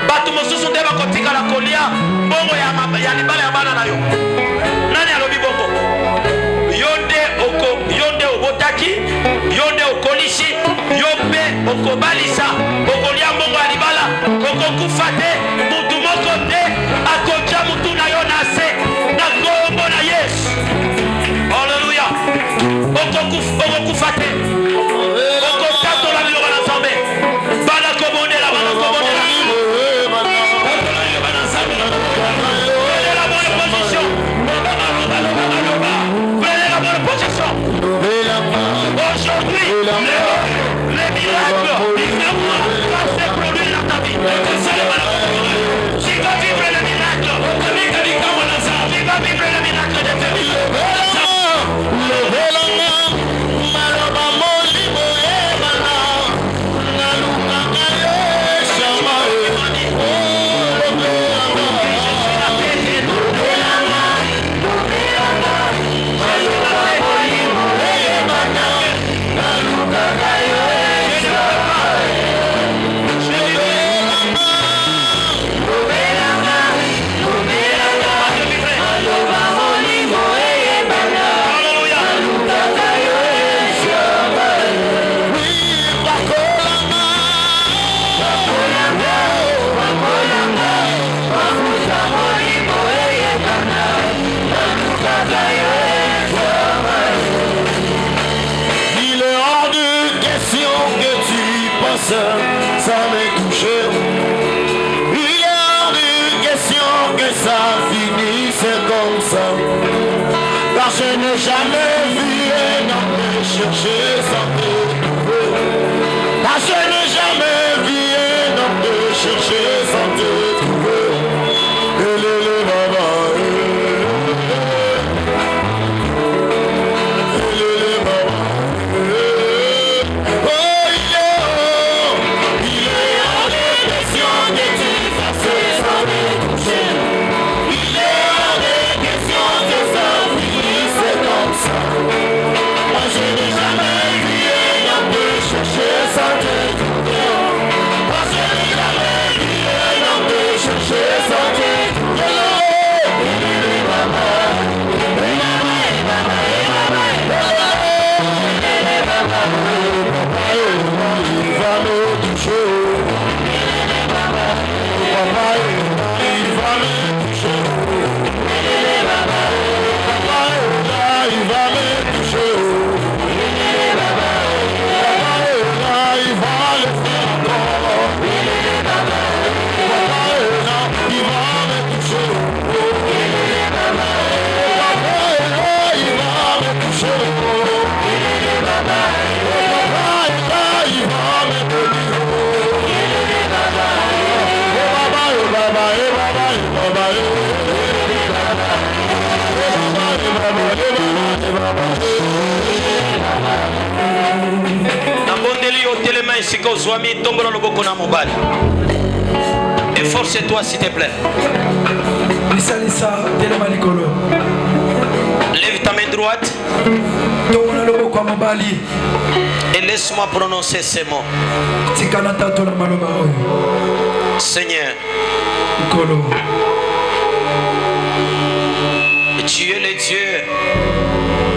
batu mosusu nde bakotikala kolia bongo ya libala ya bana na yo. Nani alobi bongo? Yonde obotaki, yonde okolisi, yombe okobalisa, okolia bongo ya libala, okokufa te, mutu moko te, akocha mutu na yo na se, na kombo na Yesu. Alléluia. Okokufa te. Okotatola biloko na Nzambe. Bana kobondela, bana kobondela. Prenez la bonne position. Prenez la bonne position. Aujourd'hui, les miracles vont se produire dans ta vie. Tu vas vivre le miracle. Tu vas vivre le miracle de ta vie. Sans me toucher, il est hors de question que ça finisse comme ça. Car je n'ai jamais vu un homme chercher sans te trouver. Car je n'ai jamais vu un homme chercher sans te trouver. Efforce-toi s'il te plaît. Lève ta main droite et laisse-moi prononcer ces mots. Seigneur, tu es le Dieu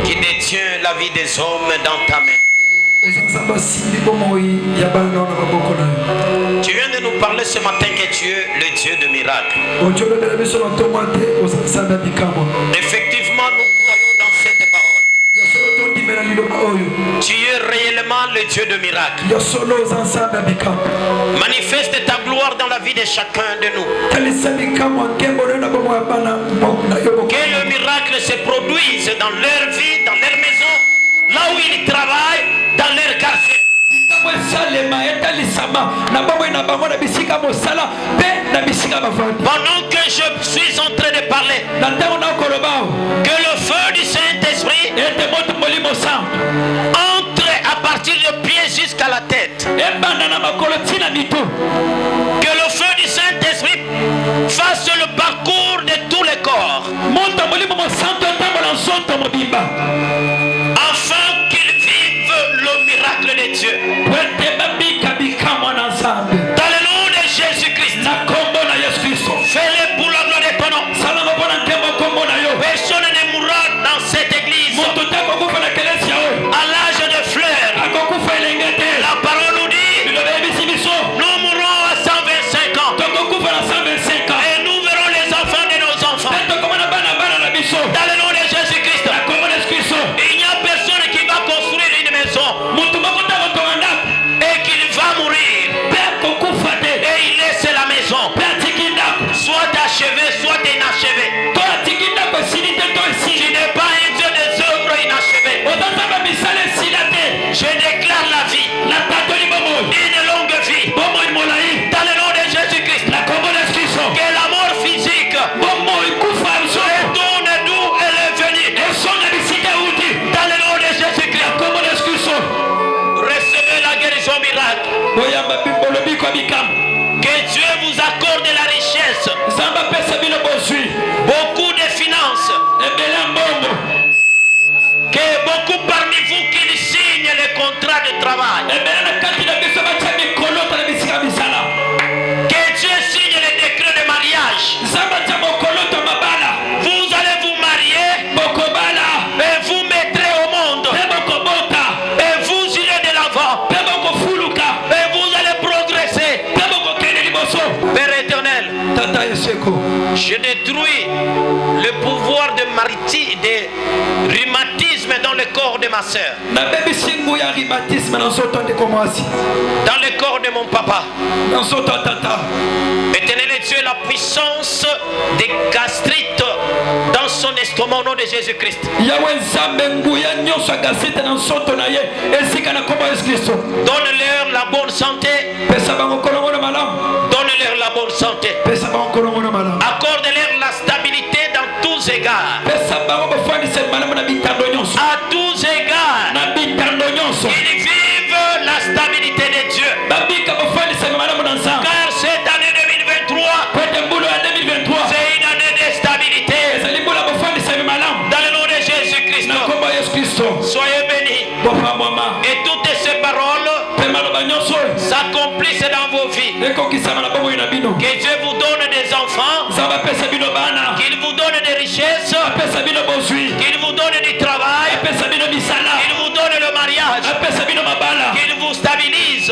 qui détient la vie des hommes dans ta main. Tu viens de nous parler ce matin que tu es le Dieu de miracles. Effectivement, nous croyons dans cette parole. Tu es réellement le Dieu de miracles. Manifeste ta gloire dans la vie de chacun de nous. Que miracles se produisent dans leur vie, dans leur maison, là où ils travaillent, dans leur quartier. Pendant que je suis en train de parler, que le feu du Saint-Esprit entre à partir du pied jusqu'à la tête. Que le feu du Saint-Esprit fasse le parcours de tous les corps. Afin qu'ils vivent le miracle de Dieu. Dans le nom de Jésus-Christ. Fais-le pour la gloire de ton nom. Personne ne mourra dans cette église à l'âge de fleurs. La parole nous dit, nous mourrons à 125 ans. Et nous verrons les enfants de nos enfants. Dans le nom de Jésus-Christ. Il n'y a personne qui va construire une maison et qu'il va mourir et il laisse la maison soit achevée, soit inachevée. Tu n'es pas un Dieu des œuvres inachevées. Je déclare la vie, une longue vie, dans le nom de Jésus-Christ. Que la mort physique retourne d'où elle est venue, dans le nom de Jésus-Christ. Recevez la guérison miracle. Que Dieu vous accorde la richesse, beaucoup de finances, que beaucoup parmi vous qui signent les contrats de travail, que Dieu signe les décrets de mariage. Vous allez vous marier et vous mettrez au monde et vous irez de l'avant et vous allez progresser. Père éternel, je détruis le pouvoir de rhumatisme dans le corps de ma soeur, dans le corps de mon papa. Éternel Dieu, la puissance des gastrites dans son estomac au nom de Jésus-Christ. Donne-leur la bonne santé. Donne-leur la bonne santé. Accorde-leur la stabilité dans tous égards. À tous égards. Ils vivent la stabilité de Dieu. Car cette année 2023, c'est une année de stabilité. Dans le nom de Jésus-Christ. Soyez bénis. Et toutes ces paroles s'accomplissent dans vos vies. Que Dieu vous donne des enfants, qu'il vous donne des richesses, qu'il vous donne du travail, qu'il vous donne le mariage, qu'il vous stabilise.